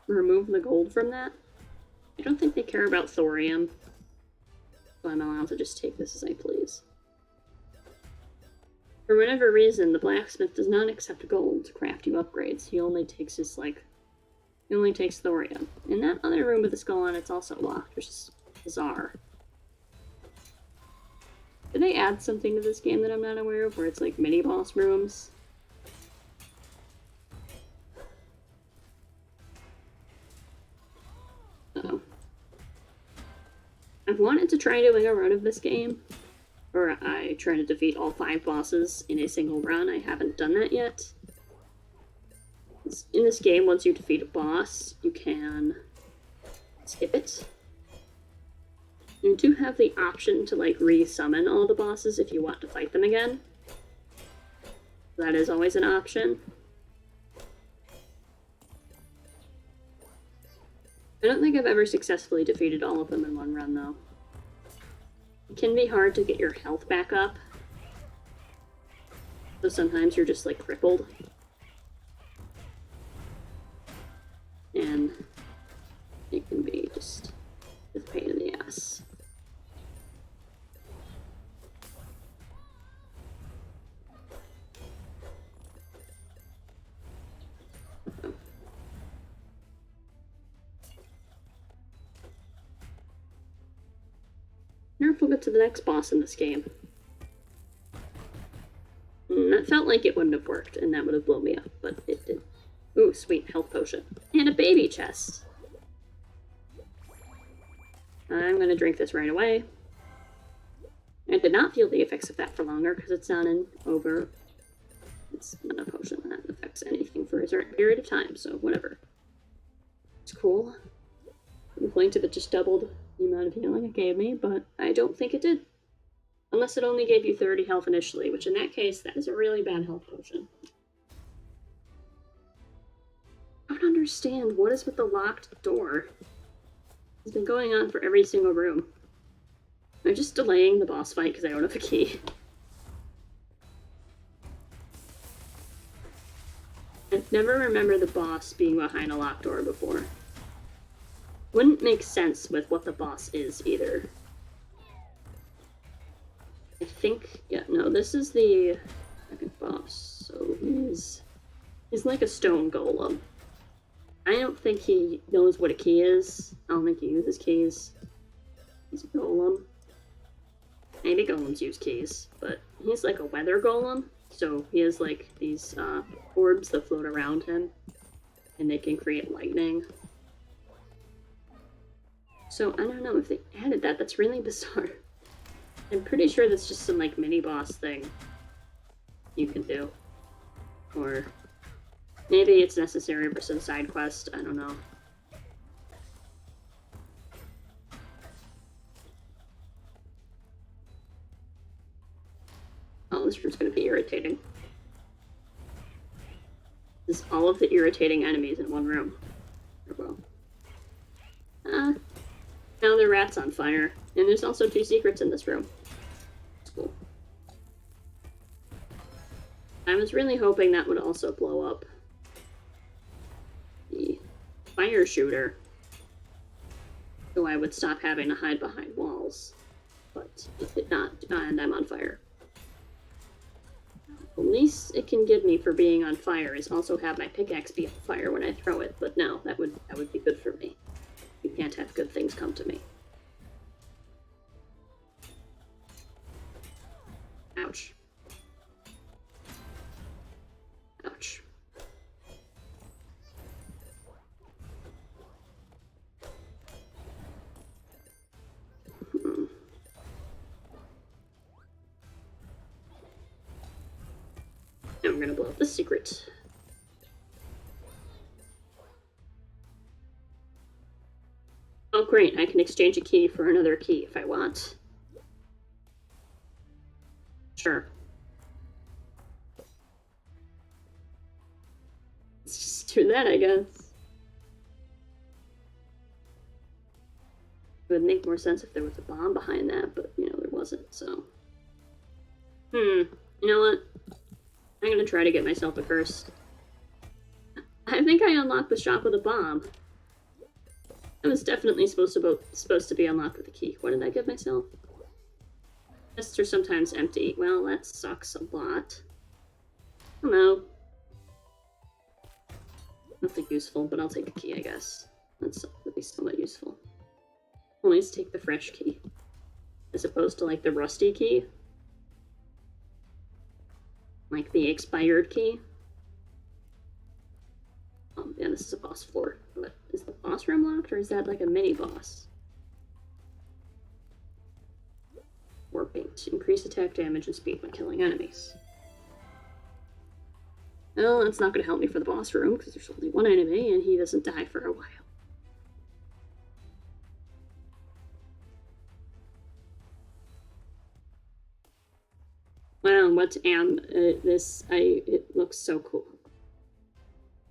S1: remove the gold from that? I don't think they care about thorium. So I'm allowed to just take this as I please. For whatever reason, the blacksmith does not accept gold to craft you upgrades. He only takes thorium. In that other room with the skull on, it's also locked, which is bizarre. Did they add something to this game that I'm not aware of, where it's like mini-boss rooms? Uh-oh. I've wanted to try doing a run of this game, or I try to defeat all 5 bosses in a single run. I haven't done that yet. In this game, once you defeat a boss, you can skip it. You do have the option to, like, re-summon all the bosses if you want to fight them again. That is always an option. I don't think I've ever successfully defeated all of them in one run, though. It can be hard to get your health back up. So sometimes you're just, like, crippled. And it can be just a pain in the ass. I wonder if we'll get to the next boss in this game. That felt like it wouldn't have worked, and that would have blown me up, but it did. Ooh, sweet, health potion. And a baby chest. I'm gonna drink this right away. I did not feel the effects of that for longer, because it's not it's not a potion that affects anything for a certain period of time, so whatever. It's cool. I'm going to it just doubled the amount of healing it gave me, but I don't think it did. Unless it only gave you 30 health initially, which in that case, that is a really bad health potion. I don't understand what is with the locked door. It's been going on for every single room. I'm just delaying the boss fight because I don't have a key. I never remember the boss being behind a locked door before. Wouldn't make sense with what the boss is either. I think, yeah, no, this is the second boss. So he's like a stone golem. I don't think he knows what a key is. I don't think he uses keys. He's a golem. Maybe golems use keys, but he's like a weather golem. So he has like these orbs that float around him, and they can create lightning. So I don't know if they added that. That's really bizarre. I'm pretty sure that's just some like mini boss thing you can do. Or maybe it's necessary for some side quest. I don't know. Oh, this room's gonna be irritating. This is all of the irritating enemies in one room. Oh, well. Now the rat's on fire. And there's also 2 secrets in this room. That's cool. I was really hoping that would also blow up the fire shooter, so I would stop having to hide behind walls. But it did not, and I'm on fire. The least it can give me for being on fire is also have my pickaxe be on fire when I throw it, but no, that would be good for me. You can't have good things come to me. Ouch. Ouch. Now I'm gonna blow up the secret. Oh great, I can exchange a key for another key if I want. Sure. Let's just do that, I guess. It would make more sense if there was a bomb behind that, but, you know, there wasn't, so. You know what? I'm gonna try to get myself a curse. I think I unlocked the shop with a bomb. It was definitely supposed to be unlocked with a key. What did I give myself? Chests are sometimes empty. Well, that sucks a lot. I don't know. Nothing useful, but I'll take a key, I guess. That's at least somewhat useful. Always take the fresh key, as opposed to like the rusty key. Like the expired key. Oh, yeah, this is a boss floor. But is the boss room locked, or is that like a mini boss? Warping to increase attack damage and speed when killing enemies. Well, that's not going to help me for the boss room, because there's only one enemy, and he doesn't die for a while. Well, what's this? It looks so cool.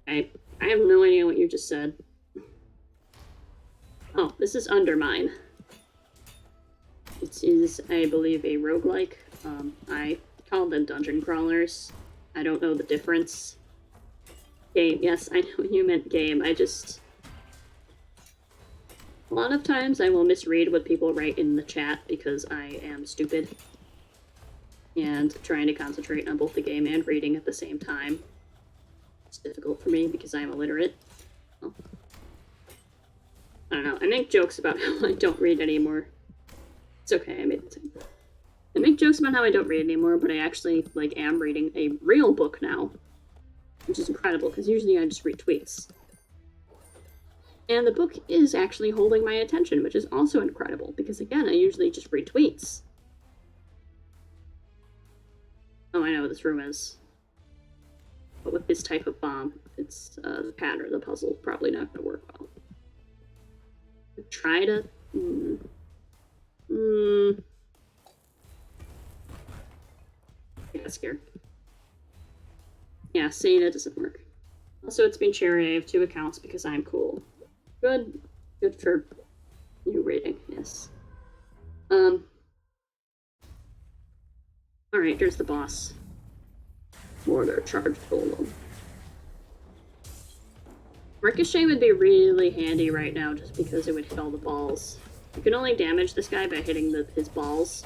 S1: I have no idea what you just said. Oh, this is Undermine. It is, I believe, a roguelike. I call them dungeon crawlers. I don't know the difference. Game, yes, I know you meant game. A lot of times I will misread what people write in the chat because I am stupid. And trying to concentrate on both the game and reading at the same time. It's difficult for me because I'm illiterate. Well, I don't know. I make jokes about how I don't read anymore. It's okay, I made it. I make jokes about how I don't read anymore, but I actually am reading a real book now, which is incredible because usually I just read tweets. And the book is actually holding my attention, which is also incredible because again, I usually just read tweets. Oh, I know what this room is. But with this type of bomb, it's the pattern of the puzzle probably not going to work well. Try to... I got scared. Yeah, see, that doesn't work. Also, it's been shared. I have 2 accounts because I'm cool. Good. Good for you rating, yes. Alright, here's the boss. More their charged golem. Ricochet would be really handy right now just because it would hit all the balls. You can only damage this guy by hitting his balls.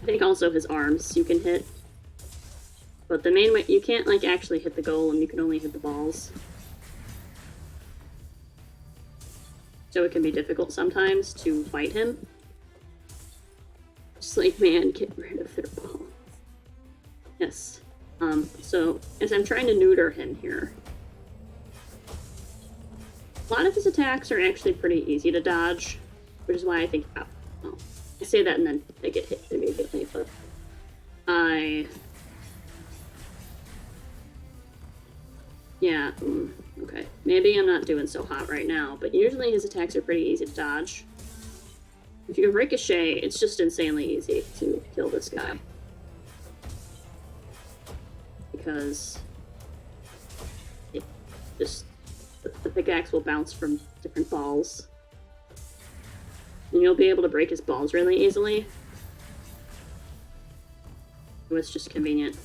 S1: I think also his arms you can hit. But the main way, you can't like actually hit the golem, you can only hit the balls. So it can be difficult sometimes to fight him. Just like, man, get rid of their balls. Yes. So, as I'm trying to neuter him here, a lot of his attacks are actually pretty easy to dodge, which is why I think, oh, I say that and then they get hit immediately, but yeah, okay. Maybe I'm not doing so hot right now, but usually his attacks are pretty easy to dodge. If you can Ricochet, it's just insanely easy to kill this guy. Because it just, the pickaxe will bounce from different balls. And you'll be able to break his balls really easily. So it's just convenient.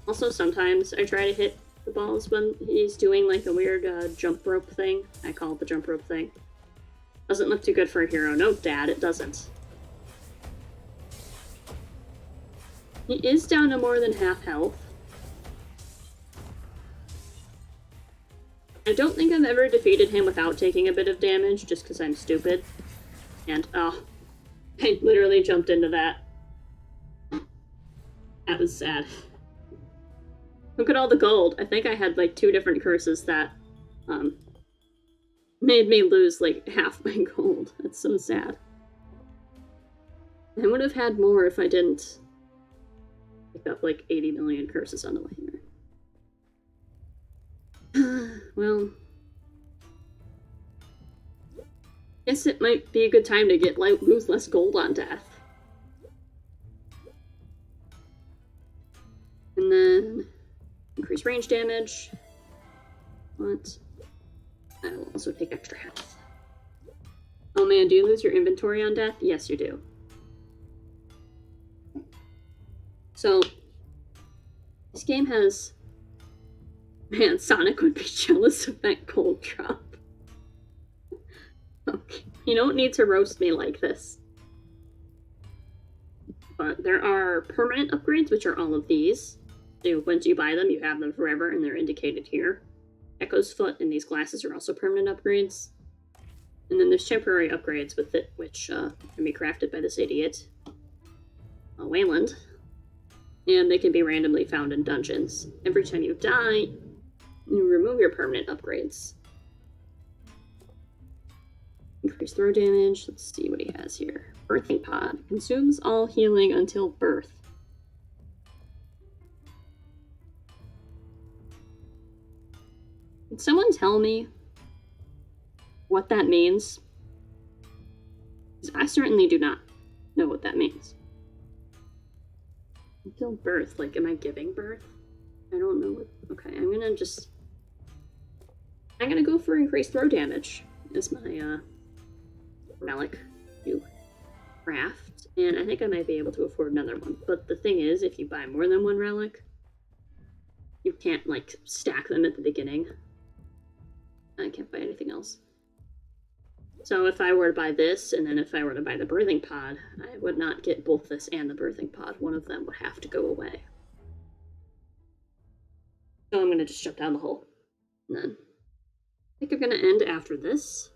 S1: Also, sometimes I try to hit the balls when he's doing like a weird jump rope thing. I call it the jump rope thing. Doesn't look too good for a hero. No, Dad, it doesn't. He is down to more than half health. I don't think I've ever defeated him without taking a bit of damage, just because I'm stupid. And, oh, I literally jumped into that. That was sad. Look at all the gold. I think I had, like, 2 different curses that, made me lose, like, half my gold. That's so sad. I would have had more if I didn't pick up, like, 80 million curses on the way here. Well, guess it might be a good time to get lose less gold on death. And then increase range damage. What? I will also take extra health. Oh man, do you lose your inventory on death? Yes, you do. So, this game has... Man, Sonic would be jealous of that gold drop. Okay. You don't need to roast me like this. But there are permanent upgrades, which are all of these. So once you buy them, you have them forever, and they're indicated here. Echo's Foot and these glasses are also permanent upgrades. And then there's temporary upgrades with it, which can be crafted by this idiot, Wayland. And they can be randomly found in dungeons. Every time you die, you remove your permanent upgrades. Increase throw damage. Let's see what he has here. Birthing Pod. Consumes all healing until birth. Can someone tell me what that means? Because I certainly do not know what that means. Until birth. Like, am I giving birth? I don't know what... Okay, I'm gonna go for increased throw damage as my, relic to craft. And I think I might be able to afford another one. But the thing is, if you buy more than one relic, you can't, like, stack them at the beginning. I can't buy anything else. So if I were to buy this, and then if I were to buy the birthing pod, I would not get both this and the birthing pod. One of them would have to go away. So I'm gonna just jump down the hole. And then I think I'm gonna end after this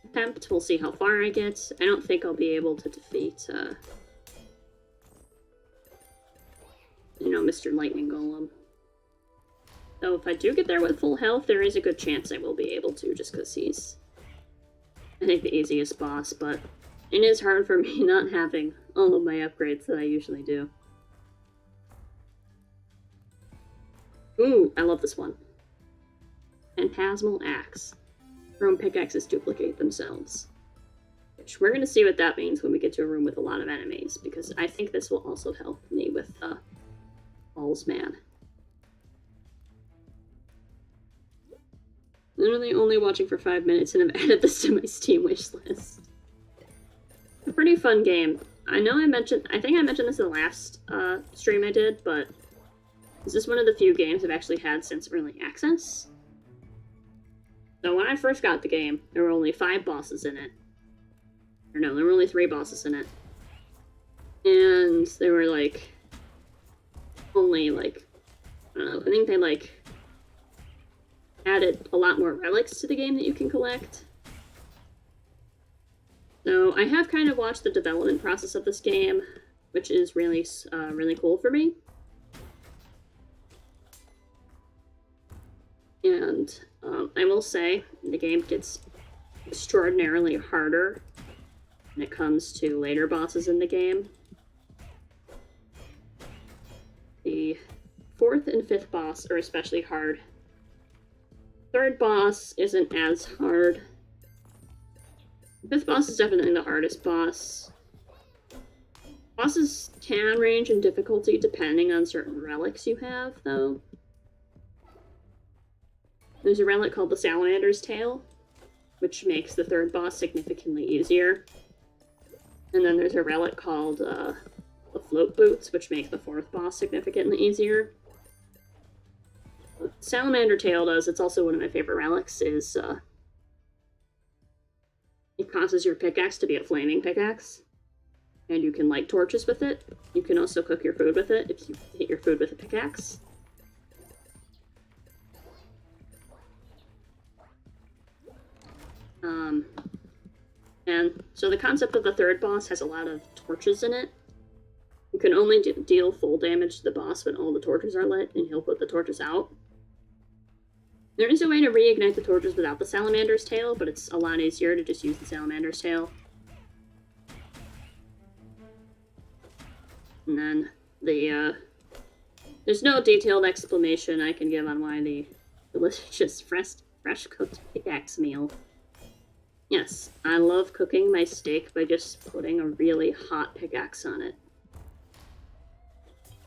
S1: attempt. We'll see how far I get. I don't think I'll be able to defeat, Mr. Lightning Golem. Though if I do get there with full health, there is a good chance I will be able to, just because he's, I think, the easiest boss, but it is hard for me not having all of my upgrades that I usually do. Ooh, I love this one. Phantasmal Axe. Chrome pickaxes duplicate themselves. Which we're going to see what that means when we get to a room with a lot of enemies, because I think this will also help me with Balls Man. Literally only watching for 5 minutes and I've added this to my Steam wishlist. A pretty fun game. I think I mentioned this in the last stream I did, but This is one of the few games I've actually had since early access. So when I first got the game, there were only 5 bosses in it. Or no, there were only 3 bosses in it. And they were like only like, I don't know, I think they like added a lot more relics to the game that you can collect. So I have kind of watched the development process of this game, which is really, really cool for me. And I will say, the game gets extraordinarily harder when it comes to later bosses in the game. The 4th and 5th boss are especially hard. 3rd boss isn't as hard. 5th boss is definitely the hardest boss. Bosses can range in difficulty depending on certain relics you have, though. There's a relic called the Salamander's Tail, which makes the 3rd boss significantly easier. And then there's a relic called the Float Boots, which make the 4th boss significantly easier. What Salamander Tail does, it's also one of my favorite relics, is it causes your pickaxe to be a flaming pickaxe. And you can light torches with it. You can also cook your food with it if you hit your food with a pickaxe. And so the concept of the 3rd boss has a lot of torches in it. You can only deal full damage to the boss when all the torches are lit, and he'll put the torches out. There is a way to reignite the torches without the Salamander's Tail, but it's a lot easier to just use the Salamander's Tail. And then there's no detailed explanation I can give on why the delicious fresh-cooked pickaxe meal. Yes, I love cooking my steak by just putting a really hot pickaxe on it.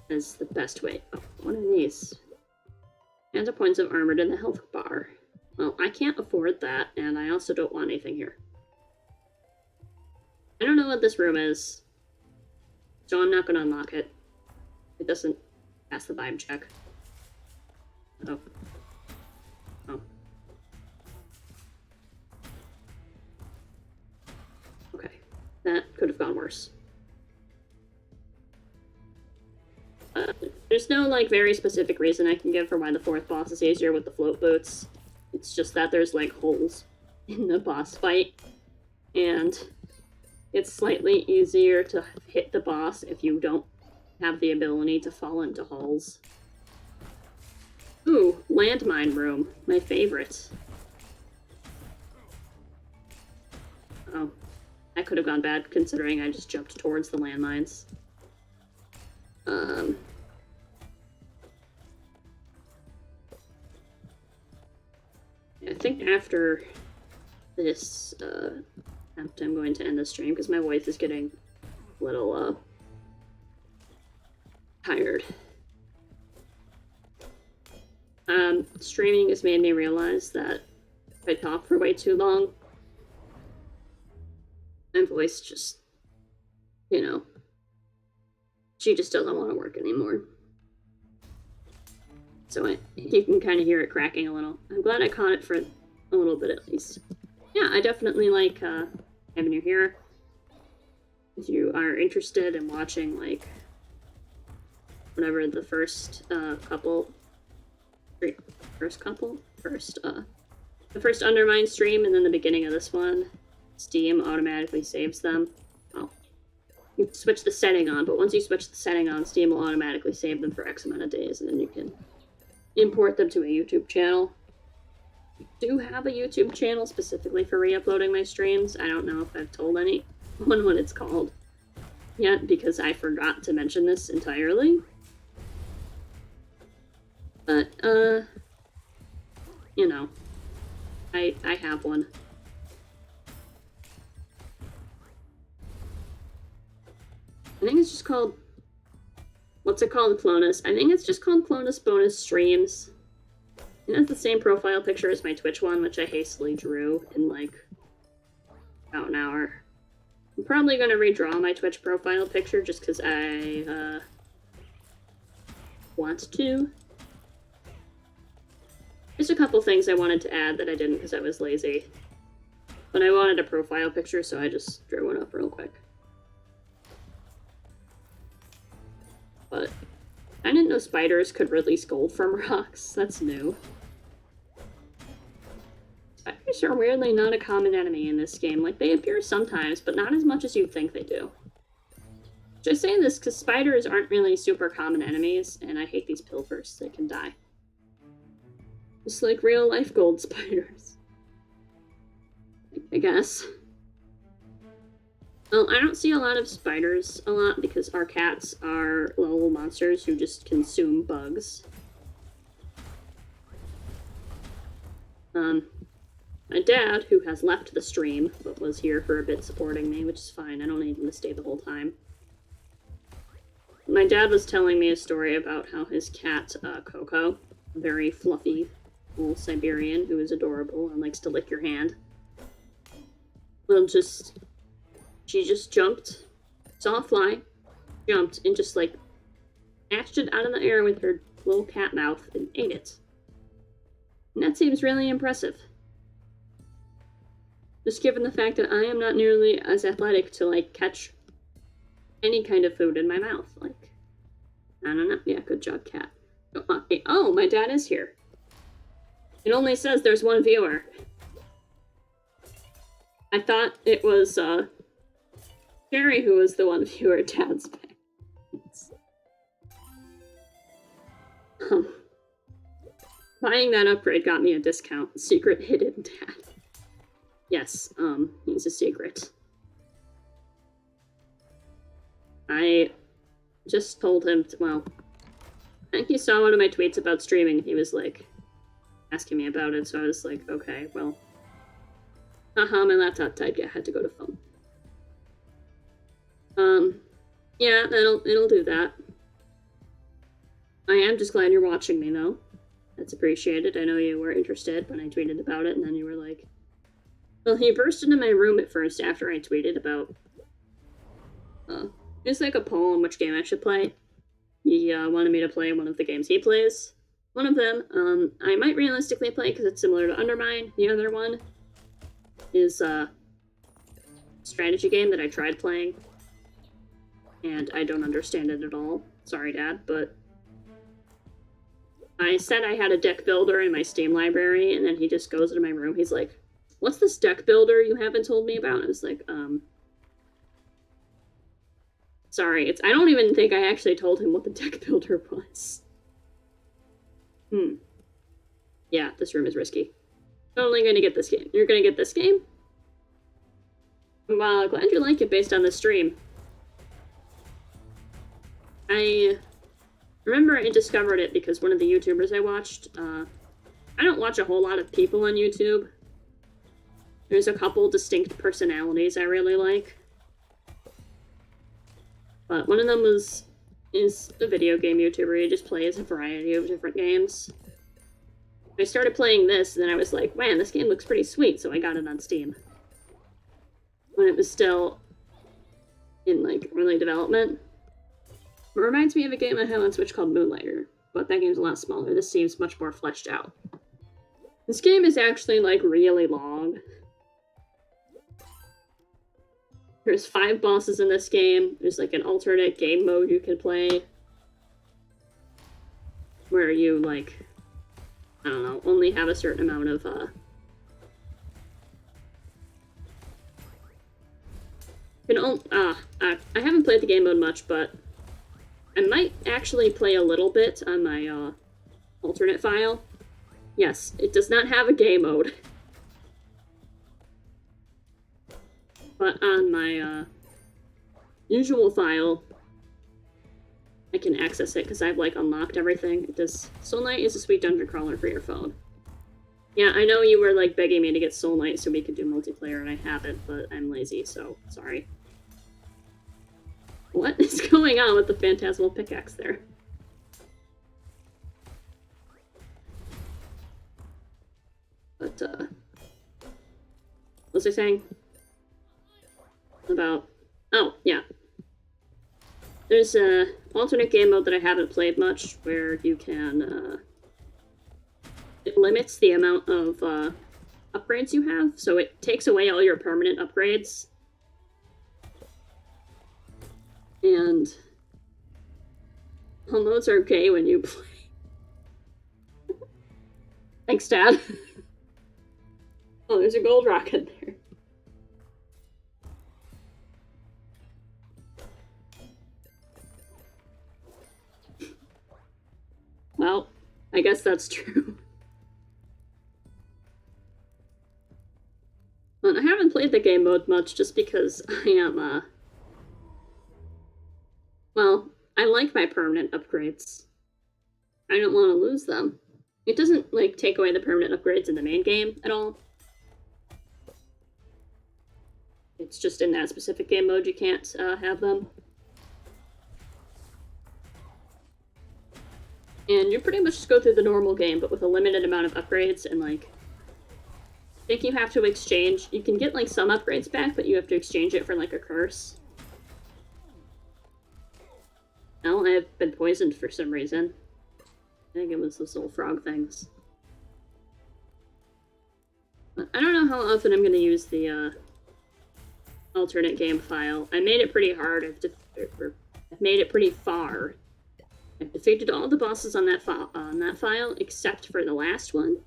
S1: That's the best way. Oh, what are these? And the points of armor in the health bar. Well, I can't afford that, and I also don't want anything here. I don't know what this room is, so I'm not going to unlock it. It doesn't pass the vibe check. Oh. Oh. Okay. That could have gone worse. There's no, like, very specific reason I can give for why the 4th boss is easier with the float boots. It's just that there's, like, holes in the boss fight. And it's slightly easier to hit the boss if you don't have the ability to fall into holes. Ooh, landmine room. My favorite. Oh. That could have gone bad, considering I just jumped towards the landmines. I think after this attempt, I'm going to end the stream because my wife is getting a little tired. Streaming has made me realize that if I talk for way too long, my voice just, you know, she just doesn't want to work anymore. So you can kind of hear it cracking a little. I'm glad I caught it for a little bit at least. Yeah, I definitely like having you here. If you are interested in watching, like, whatever the first the first Undermine stream and then the beginning of this one, Steam automatically saves them. Well, you switch the setting on, but once you switch the setting on, Steam will automatically save them for X amount of days, and then you can import them to a YouTube channel. I do have a YouTube channel specifically for re-uploading my streams. I don't know if I've told anyone what it's called yet, because I forgot to mention this entirely. But, you know, I have one. I think it's just called, what's it called, Clonus? I think it's just called Clonus Bonus Streams. And that's the same profile picture as my Twitch one, which I hastily drew in, like, about an hour. I'm probably going to redraw my Twitch profile picture just because I want to. There's a couple things I wanted to add that I didn't because I was lazy. But I wanted a profile picture, so I just drew one up real quick. But I didn't know spiders could release gold from rocks. That's new. Spiders are weirdly not a common enemy in this game. Like, they appear sometimes, but not as much as you'd think they do. Just saying this because spiders aren't really super common enemies, and I hate these pilfers. They can die. Just like real-life gold spiders. I guess. Well, I don't see a lot of spiders a lot because our cats are little monsters who just consume bugs. My dad, who has left the stream, but was here for a bit supporting me, which is fine. I don't need him to stay the whole time. My dad was telling me a story about how his cat, Coco, a very fluffy little Siberian who is adorable and likes to lick your hand, she just jumped, saw a fly, jumped, and just, like, snatched it out of the air with her little cat mouth and ate it. And that seems really impressive. Just given the fact that I am not nearly as athletic to, like, catch any kind of food in my mouth. Like, I don't know. Yeah, good job, cat. Oh, my dad is here. It only says there's one viewer. I thought it was, Jerry who was the one viewer. Dad's back. Buying that upgrade got me a discount. Secret hidden dad. Yes, he's a secret. I just told him, well, I think he saw one of my tweets about streaming. He was, like, asking me about it, so I was like, okay, well, haha, my laptop died, I had to go to phone. Yeah, it'll do that. I am just glad you're watching me, though. That's appreciated. I know you were interested when I tweeted about it, and then you were like, well, he burst into my room at first after I tweeted about, it's like a poll on which game I should play. He, wanted me to play one of the games he plays. One of them, I might realistically play because it's similar to Undermine. The other one is a strategy game that I tried playing, and I don't understand it at all. Sorry, Dad, but I said I had a deck builder in my Steam library, and then he just goes into my room. He's like, what's this deck builder you haven't told me about? I was like, sorry, I don't even think I actually told him what the deck builder was. Yeah, this room is risky. Totally gonna get this game. You're gonna get this game? Well, glad you like it based on the stream. I remember I discovered it because one of the YouTubers I watched, I don't watch a whole lot of people on YouTube. There's a couple distinct personalities I really like. But one of them is a video game YouTuber. He just plays a variety of different games. I started playing this, and then I was like, man, this game looks pretty sweet, so I got it on Steam. When it was still in, like, early development. It reminds me of a game I have on Switch called Moonlighter, but that game's a lot smaller. This seems much more fleshed out. This game is actually, like, really long. There's 5 bosses in this game. There's, like, an alternate game mode you can play. Where you, like, I don't know, only have a certain amount of, I haven't played the game mode much, but I might actually play a little bit on my, alternate file. Yes, it does not have a game mode. But on my, usual file, I can access it because I've, like, unlocked everything. It does. Soul Knight is a sweet dungeon crawler for your phone. Yeah, I know you were, like, begging me to get Soul Knight so we could do multiplayer, and I haven't, but I'm lazy, so sorry. What is going on with the phantasmal pickaxe there? But, what was I saying? About... Oh, yeah. There's a alternate game mode that I haven't played much where you can, it limits the amount of upgrades you have, so it takes away all your permanent upgrades. And all modes are okay when you play. Thanks, Dad. Oh, there's a gold rocket there. Well, I guess that's true. Well, I haven't played the game mode much just because I am, well, I like my permanent upgrades. I don't want to lose them. It doesn't, like, take away the permanent upgrades in the main game at all. It's just in that specific game mode you can't have them. And you pretty much just go through the normal game, but with a limited amount of upgrades, and, like, I think you have to exchange. You can get, like, some upgrades back, but you have to exchange it for, like, a curse. Well, I have been poisoned for some reason. I think it was those little frog things. But I don't know how often I'm going to use the alternate game file. I made it pretty hard. I've made it pretty far. I've defeated all the bosses on that file except for the last one.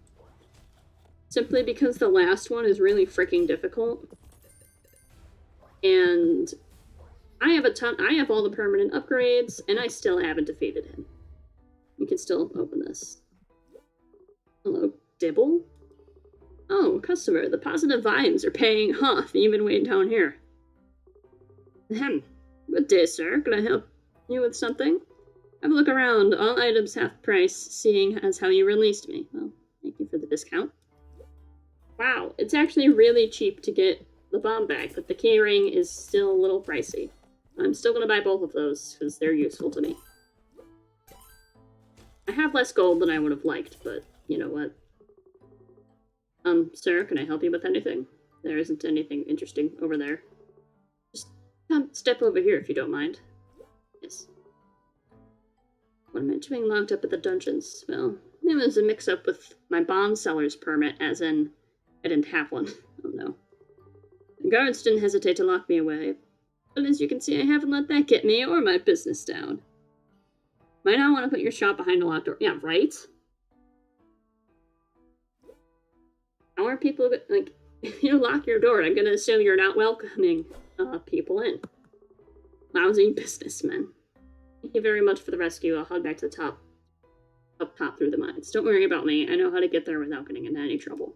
S1: Simply because the last one is really freaking difficult. And I have all the permanent upgrades, and I still haven't defeated him. You can still open this. Hello, Dibble? Oh, customer, the positive vibes are paying off, even way down here. Ahem. Good day, sir. Can I help you with something? Have a look around. All items half price, seeing as how you released me. Well, thank you for the discount. Wow, it's actually really cheap to get the bomb bag, but the keyring is still a little pricey. I'm still going to buy both of those, because they're useful to me. I have less gold than I would have liked, but you know what? Sir, can I help you with anything? There isn't anything interesting over there. Just step over here if you don't mind. Yes. What am I doing locked up at the dungeons? Well, it was a mix-up with my bond seller's permit, as in, I didn't have one. Oh no. The guards didn't hesitate to lock me away. But as you can see, I haven't let that get me or my business down. Might not want to put your shop behind a locked door. Yeah, right? How are people, like, if you lock your door, I'm gonna assume you're not welcoming people in. Lousy businessmen. Thank you very much for the rescue. I'll head back to the top. Up top through the mines. Don't worry about me. I know how to get there without getting into any trouble.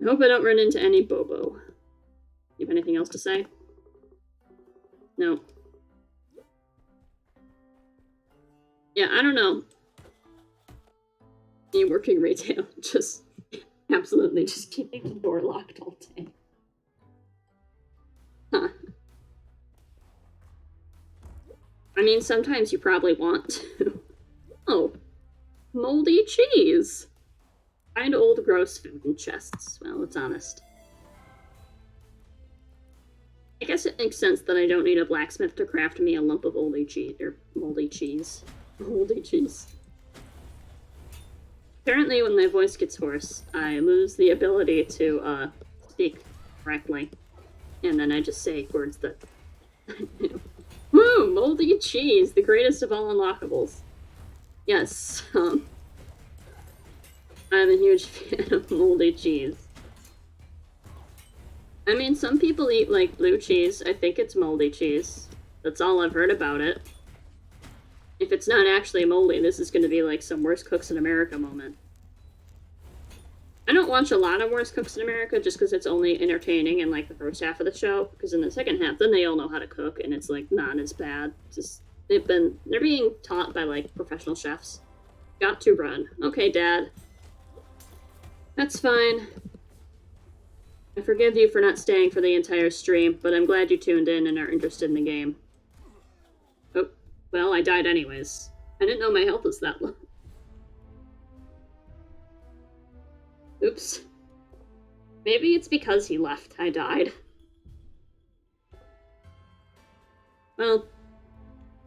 S1: I hope I don't run into any Bobo. You have anything else to say? No. Yeah, I don't know. You working retail, just absolutely just keeping the door locked all day. Huh. I mean, sometimes you probably want to. Oh. Moldy cheese! Find old gross food in chests. Well, it's honest. I guess it makes sense that I don't need a blacksmith to craft me a lump of moldy cheese. Moldy cheese. Moldy cheese. Apparently, when my voice gets hoarse, I lose the ability to speak correctly. And then I just say words that... Woo! Moldy cheese! The greatest of all unlockables. Yes, I'm a huge fan of moldy cheese. I mean, some people eat, like, blue cheese. I think it's moldy cheese. That's all I've heard about it. If it's not actually moldy, this is going to be, like, some Worst Cooks in America moment. I don't watch a lot of Worst Cooks in America just because it's only entertaining in, like, the first half of the show. Because in the second half, then they all know how to cook, and it's, like, not as bad. Just, they're being taught by, like, professional chefs. Got to run. Okay, Dad. That's fine. I forgive you for not staying for the entire stream, but I'm glad you tuned in and are interested in the game. Oh, well, I died anyways. I didn't know my health was that low. Oops. Maybe it's because he left I died. Well,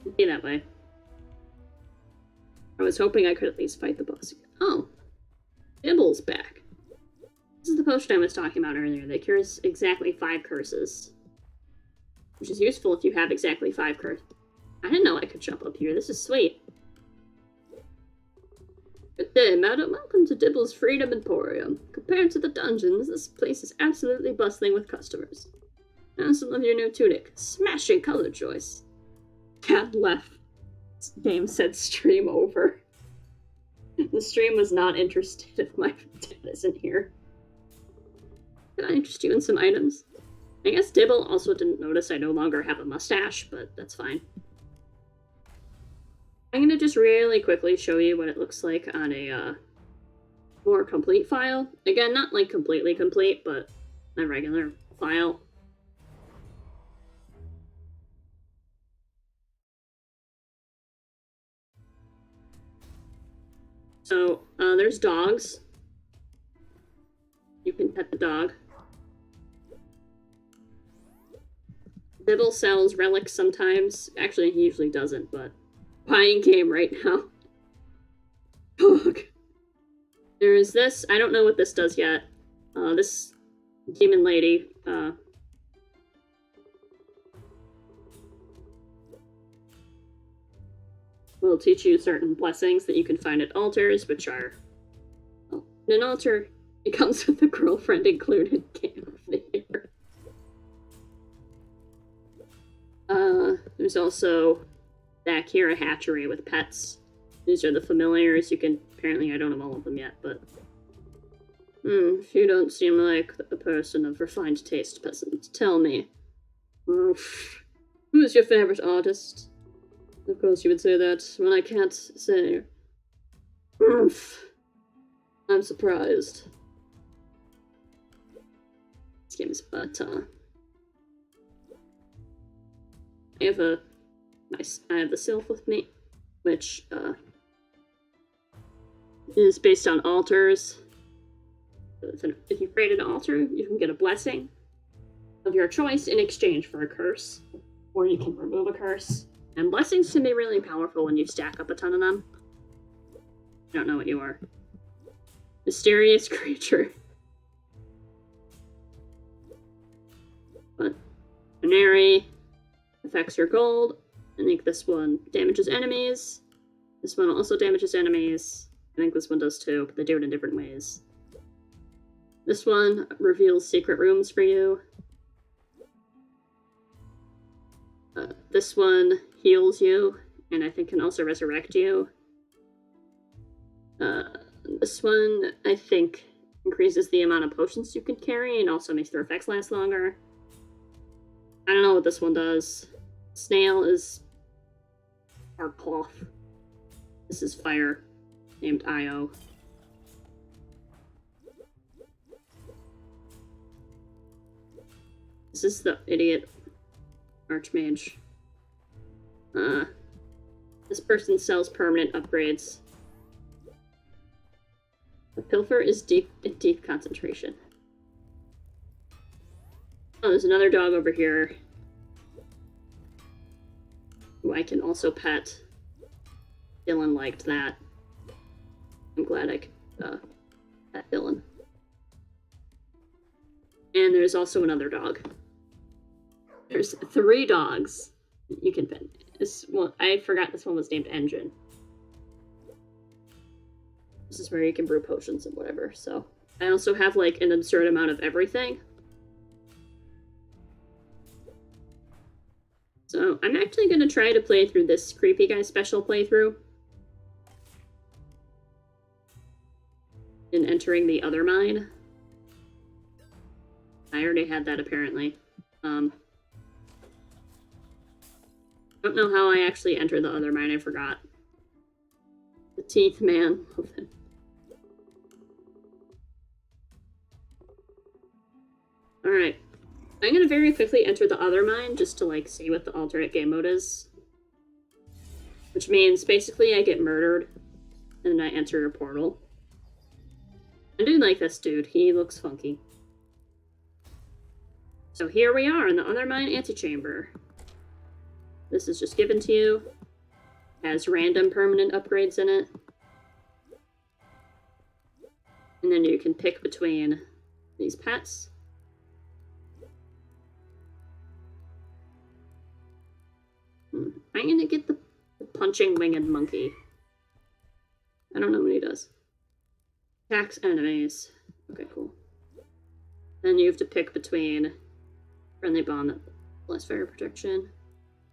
S1: It'd be that way. I was hoping I could at least fight the boss again. Oh. Dibble's back. This is the potion I was talking about earlier that cures exactly 5 curses. Which is useful if you have exactly 5 curses. I didn't know I could jump up here. This is sweet. Good day, madam. Welcome to Dibble's Freedom Emporium. Compared to the dungeons, this place is absolutely bustling with customers. Now some of your new tunic. Smashing color choice. Cat left. Game said stream over. The stream was not interested if my dad isn't here. Can I interest you in some items? I guess Dibble also didn't notice I no longer have a mustache, but that's fine. I'm going to just really quickly show you what it looks like on a more complete file. Again, not like completely complete, but a regular file. So, there's dogs. You can pet the dog. Dibble sells relics sometimes. Actually, he usually doesn't, but buying game right now. Dog. There's this. I don't know what this does yet. This demon lady. Will teach you certain blessings that you can find at altars, which are... Well, an altar, it comes with a girlfriend included game of the year. There's also back here a hatchery with pets. These are the familiars. You can... Apparently I don't have all of them yet, but... if you don't seem like a person of refined taste, peasant, tell me. Who's your favorite artist? Of course you would say that when I can't say. I'm surprised. This game is but I have the sylph with me, which is based on altars. If you create an altar, you can get a blessing of your choice in exchange for a curse, or you can remove a curse. And blessings can be really powerful when you stack up a ton of them. I don't know what you are. Mysterious creature. But Canary affects your gold. I think this one damages enemies. This one also damages enemies. I think this one does too, but they do it in different ways. This one reveals secret rooms for you. This one heals you, and I think can also resurrect you. This one, I think, increases the amount of potions you can carry, and also makes their effects last longer. I don't know what this one does. Snail is our cloth. This is fire, named Io. This is the idiot Archmage. This person sells permanent upgrades. The pilfer is deep concentration. Oh, there's another dog over here who I can also pet. Dylan liked that. I'm glad I could pet Dylan. And there's also another dog. There's 3 dogs you can pet. This one, I forgot this one was named Engine. This is where you can brew potions and whatever, so. I also have, like, an absurd amount of everything. So, I'm actually going to try to play through this Creepy Guy special playthrough. In entering the Undermine. I already had that, apparently. I don't know how I actually entered the Undermine, I forgot. The Teeth Man. Alright. I'm gonna very quickly enter the Undermine just to, like, see what the alternate game mode is. Which means, basically, I get murdered, and then I enter a portal. I do like this dude. He looks funky. So here we are in the Undermine antechamber. This is just given to you. Has random permanent upgrades in it. And then you can pick between these pets. I'm gonna get the punching winged monkey. I don't know what he does. Attacks enemies. Okay, cool. Then you have to pick between friendly bomb, less fire protection.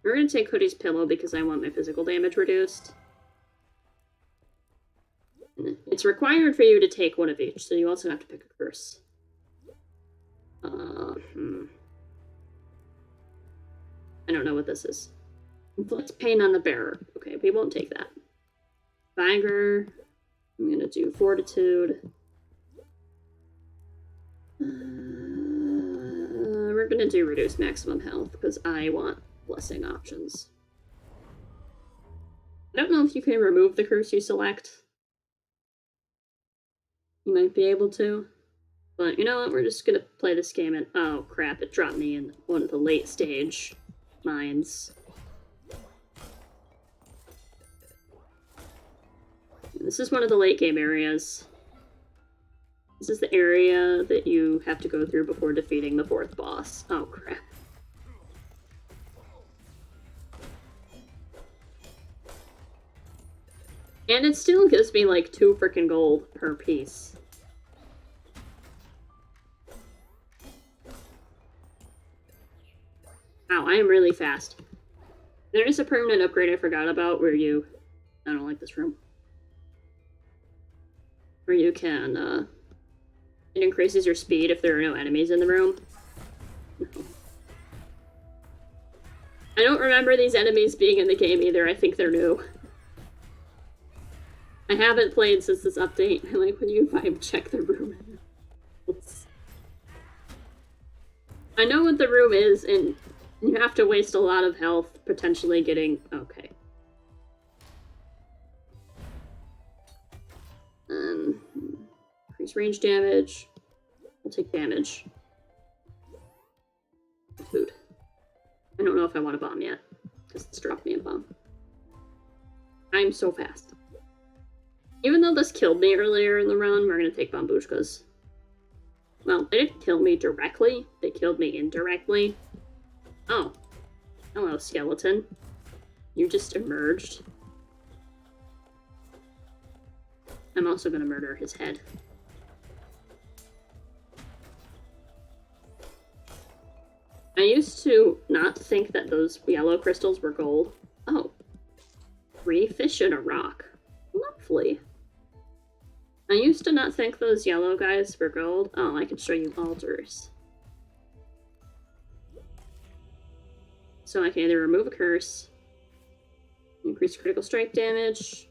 S1: We're gonna take Hoodie's pillow because I want my physical damage reduced. It's required for you to take one of each, so you also have to pick a curse. I don't know what this is. Inflicts pain on the bearer. Okay, we won't take that. Vigor. I'm gonna do Fortitude. We're gonna do Reduce Maximum Health, because I want blessing options. I don't know if you can remove the curse you select. You might be able to. But you know what, we're just gonna play this game and... Oh crap, it dropped me in one of the late stage mines. This is one of the late game areas. This is the area that you have to go through before defeating the 4th boss. Oh crap. And it still gives me like 2 frickin' gold per piece. Wow, I am really fast. There is a permanent upgrade I forgot about where you... I don't like this room. Where you can, it increases your speed if there are no enemies in the room. I don't remember these enemies being in the game either. I think they're new. I haven't played since this update. I like when you vibe check the room. I know what the room is, and you have to waste a lot of health potentially getting... Okay. Increase range damage. We'll take damage. Food. I don't know if I want a bomb yet, because it's dropped me a bomb. I'm so fast. Even though this killed me earlier in the run, we're gonna take Bambushkas. Well, they didn't kill me directly, they killed me indirectly. Oh. Hello, skeleton. You just emerged. I'm also gonna murder his head. I used to not think that those yellow crystals were gold. Oh. 3 fish in a rock. Lovely. I used to not think those yellow guys were gold. Oh, I could show you altars. So I can either remove a curse, increase critical strike damage.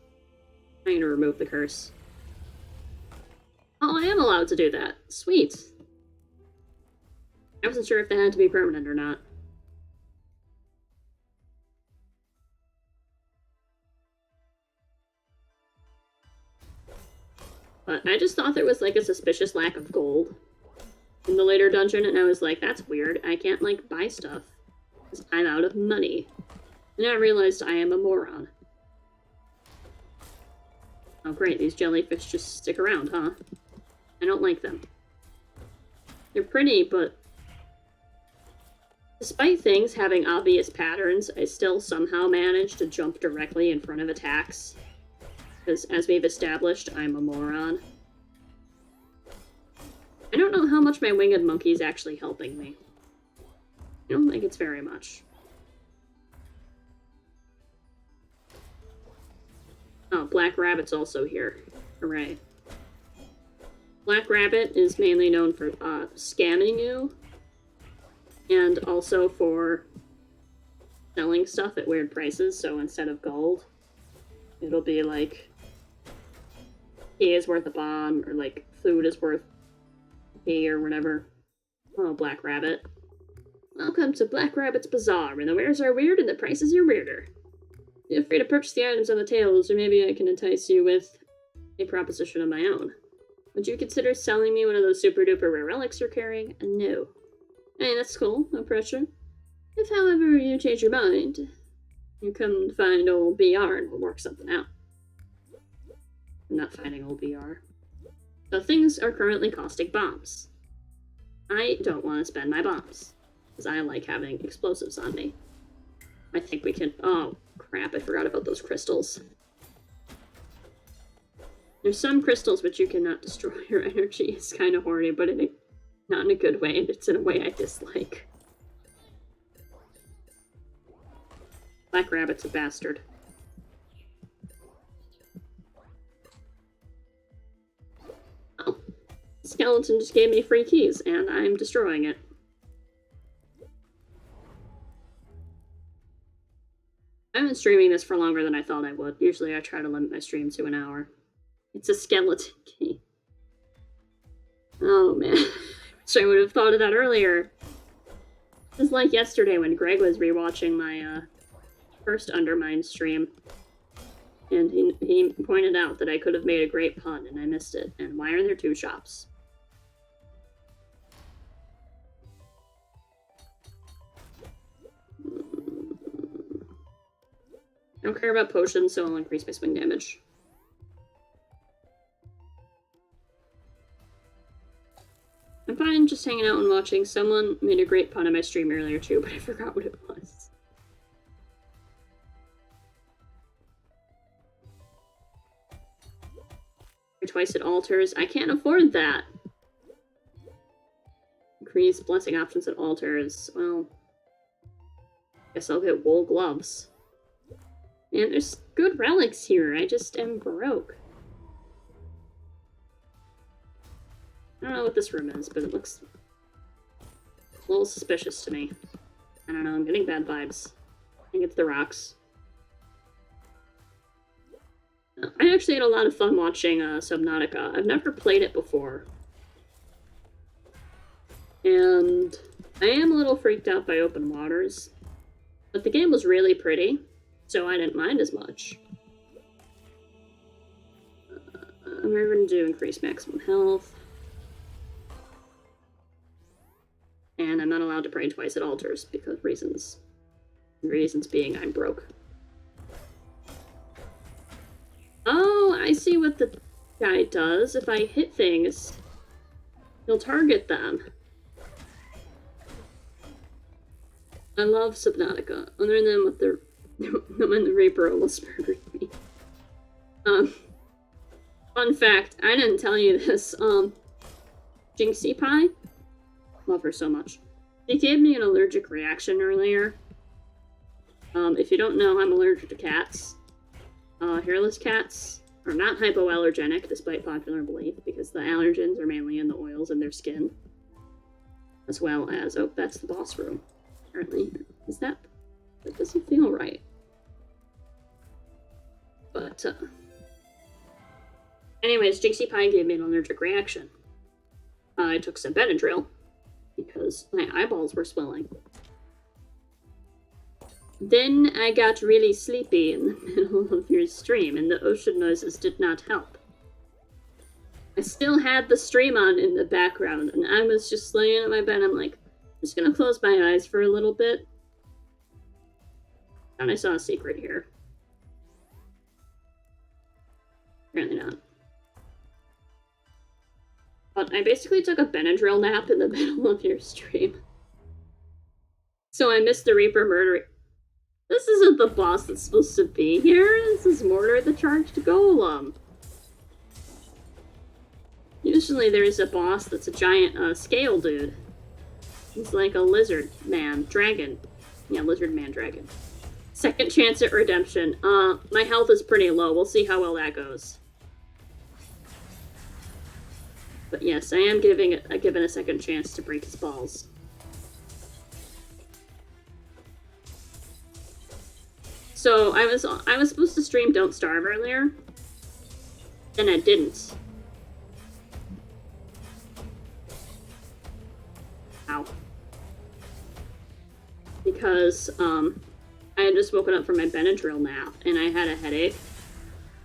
S1: I'm gonna remove the curse. Oh, I am allowed to do that. Sweet. I wasn't sure if that had to be permanent or not. But I just thought there was like a suspicious lack of gold in the later dungeon, and I was like, that's weird. I can't like buy stuff because I'm out of money. And I realized I am a moron. Oh great, these jellyfish just stick around, huh? I don't like them. They're pretty, but despite things having obvious patterns, I still somehow manage to jump directly in front of attacks. Because, as we've established, I'm a moron. I don't know how much my winged monkey is actually helping me. I don't think it's very much. Oh, Black Rabbit's also here. Hooray. Black Rabbit is mainly known for scamming you, and also for selling stuff at weird prices, so instead of gold, it'll be like tea is worth a bomb, or like food is worth tea or whatever. Oh, Black Rabbit. Welcome to Black Rabbit's Bazaar, and the wares are weird and the prices are weirder. Feel free to purchase the items on the tables, or maybe I can entice you with a proposition of my own. Would you consider selling me one of those super duper rare relics you're carrying? No. Hey, that's cool, no pressure. If, however, you change your mind, You come find old BR and we'll work something out. I'm not finding old BR. So things are currently costing bombs. I don't want to spend my bombs, because I like having explosives on me. I think we can... Oh, crap, I forgot about those crystals. There's some crystals which you cannot destroy. Your energy is kind of horny, but not in a good way, and it's in a way I dislike. Black Rabbit's a bastard. Oh. Skeleton just gave me free keys, and I'm destroying it. I've been streaming this for longer than I thought I would. Usually I try to limit my stream to an hour. It's a skeleton key. Oh man, I wish I would have thought of that earlier. Just like yesterday when Greg was rewatching my first Undermine stream. And he pointed out that I could have made a great pun and I missed it. And why are there two shops? I don't care about potions, so I'll increase my swing damage. I'm fine just hanging out and watching. Someone made a great pun on my stream earlier too, but I forgot what it was. Twice at altars. I can't afford that. Increase blessing options at altars. Well, guess I'll get wool gloves. Man, there's good relics here. I just am broke. I don't know what this room is, but it looks a little suspicious to me. I don't know, I'm getting bad vibes. I think it's the rocks. I actually had a lot of fun watching Subnautica. I've never played it before. And I am a little freaked out by open waters. But the game was really pretty, so I didn't mind as much. I'm going to do increase maximum health. And I'm not allowed to pray twice at altars because reasons. Reasons being I'm broke. Oh, I see what the guy does. If I hit things, he'll target them. I love Subnautica, other than with the when the Reaper almost murdered me. Fun fact, I didn't tell you this. Jinxie Pie, love her so much. She gave me an allergic reaction earlier. If you don't know, I'm allergic to cats. Hairless cats are not hypoallergenic, despite popular belief, because the allergens are mainly in the oils in their skin. As well as, oh, that's the boss room. Apparently, that doesn't feel right. But, anyways, Jinxie Pie gave me an allergic reaction. I took some Benadryl, because my eyeballs were swelling. Then I got really sleepy in the middle of your stream, and the ocean noises did not help. I still had the stream on in the background, and I was just laying in my bed. I'm like, I'm just gonna close my eyes for a little bit. And I saw a secret here. Apparently not. But I basically took a Benadryl nap in the middle of your stream. So I missed the Reaper murdering. This isn't the boss that's supposed to be here. This is Mortar the Charged Golem. Usually there's a boss that's a giant scale dude. He's like a lizard man, dragon. Yeah, lizard man, dragon. Second chance at redemption. My health is pretty low. We'll see how well that goes. But yes, I am given a second chance to break his balls. So I was supposed to stream Don't Starve earlier, and I didn't. Ow. Because I had just woken up from my Benadryl nap, and I had a headache.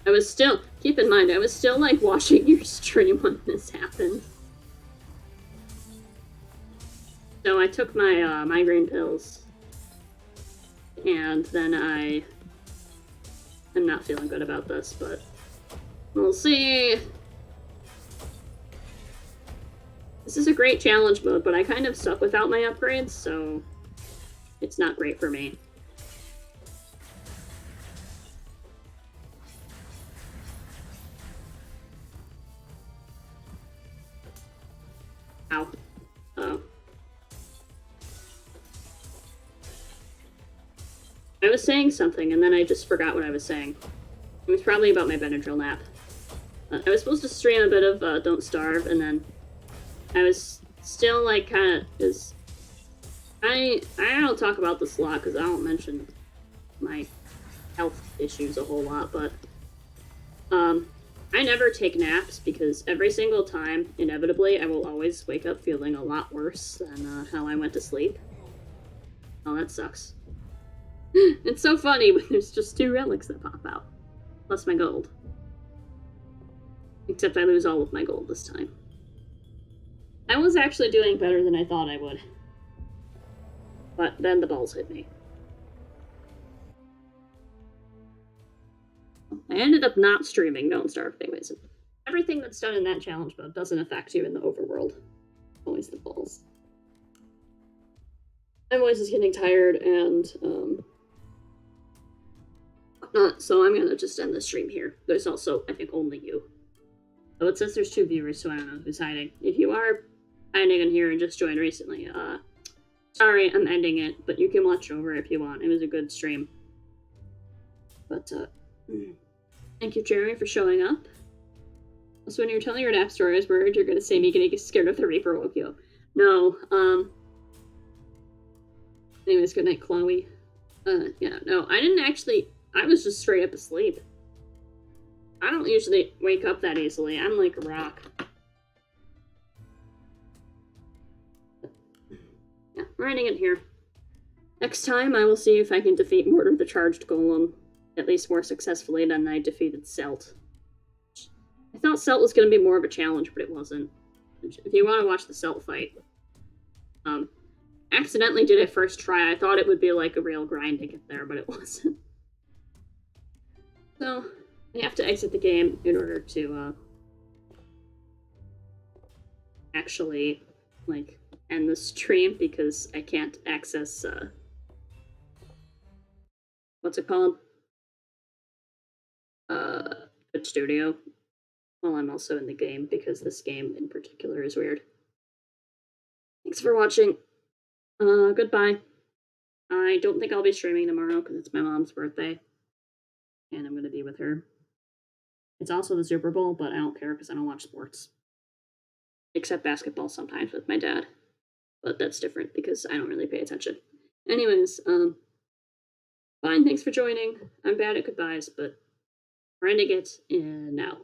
S1: I was still, keep in mind, I was still like watching your stream when this happened. So I took my migraine pills. and then I am not feeling good about this, but we'll see. This is a great challenge mode, but I kind of suck without my upgrades, so it's not great for me. Ow. Oh. I was saying something, and then I just forgot what I was saying. It was probably about my Benadryl nap. I was supposed to stream a bit of Don't Starve, and then I was still, like, kind of, because I don't talk about this a lot, because I don't mention my health issues a whole lot, but, I never take naps, because every single time, inevitably, I will always wake up feeling a lot worse than how I went to sleep. Oh, that sucks. It's so funny when there's just 2 relics that pop out. Plus my gold. Except I lose all of my gold this time. I was actually doing better than I thought I would. But then the balls hit me. I ended up not streaming Don't Starve anyways. Everything that's done in that challenge mode doesn't affect you in the overworld. Always the balls. My voice is getting tired and whatnot, so I'm gonna just end the stream here. There's also, I think, only you. Oh, it says there's 2 viewers, so I don't know who's hiding. If you are hiding in here and just joined recently, sorry, I'm ending it, but you can watch over if you want. It was a good stream. But, thank you, Jeremy, for showing up. So when you're telling your nap story, I was worried you're gonna say me getting scared of the Reaper woke you. No, anyways, good night, Chloe. Yeah, no, I didn't actually, I was just straight up asleep. I don't usually wake up that easily. I'm like a rock. Yeah, we're ending it here. Next time, I will see if I can defeat Mortar the Charged Golem, at least more successfully than I defeated Celt. I thought Celt was going to be more of a challenge, but it wasn't. If you want to watch the Celt fight, accidentally did it first try. I thought it would be like a real grind to get there, but it wasn't. So, I have to exit the game in order to, actually, like, end the stream because I can't access, what's it called? Twitch Studio. Well, I'm also in the game because this game in particular is weird. Thanks for watching. Goodbye. I don't think I'll be streaming tomorrow because it's my mom's birthday. And I'm going to be with her. It's also the Super Bowl, but I don't care because I don't watch sports. Except basketball sometimes with my dad. But that's different because I don't really pay attention. Anyways, fine, thanks for joining. I'm bad at goodbyes, but we're ending it now.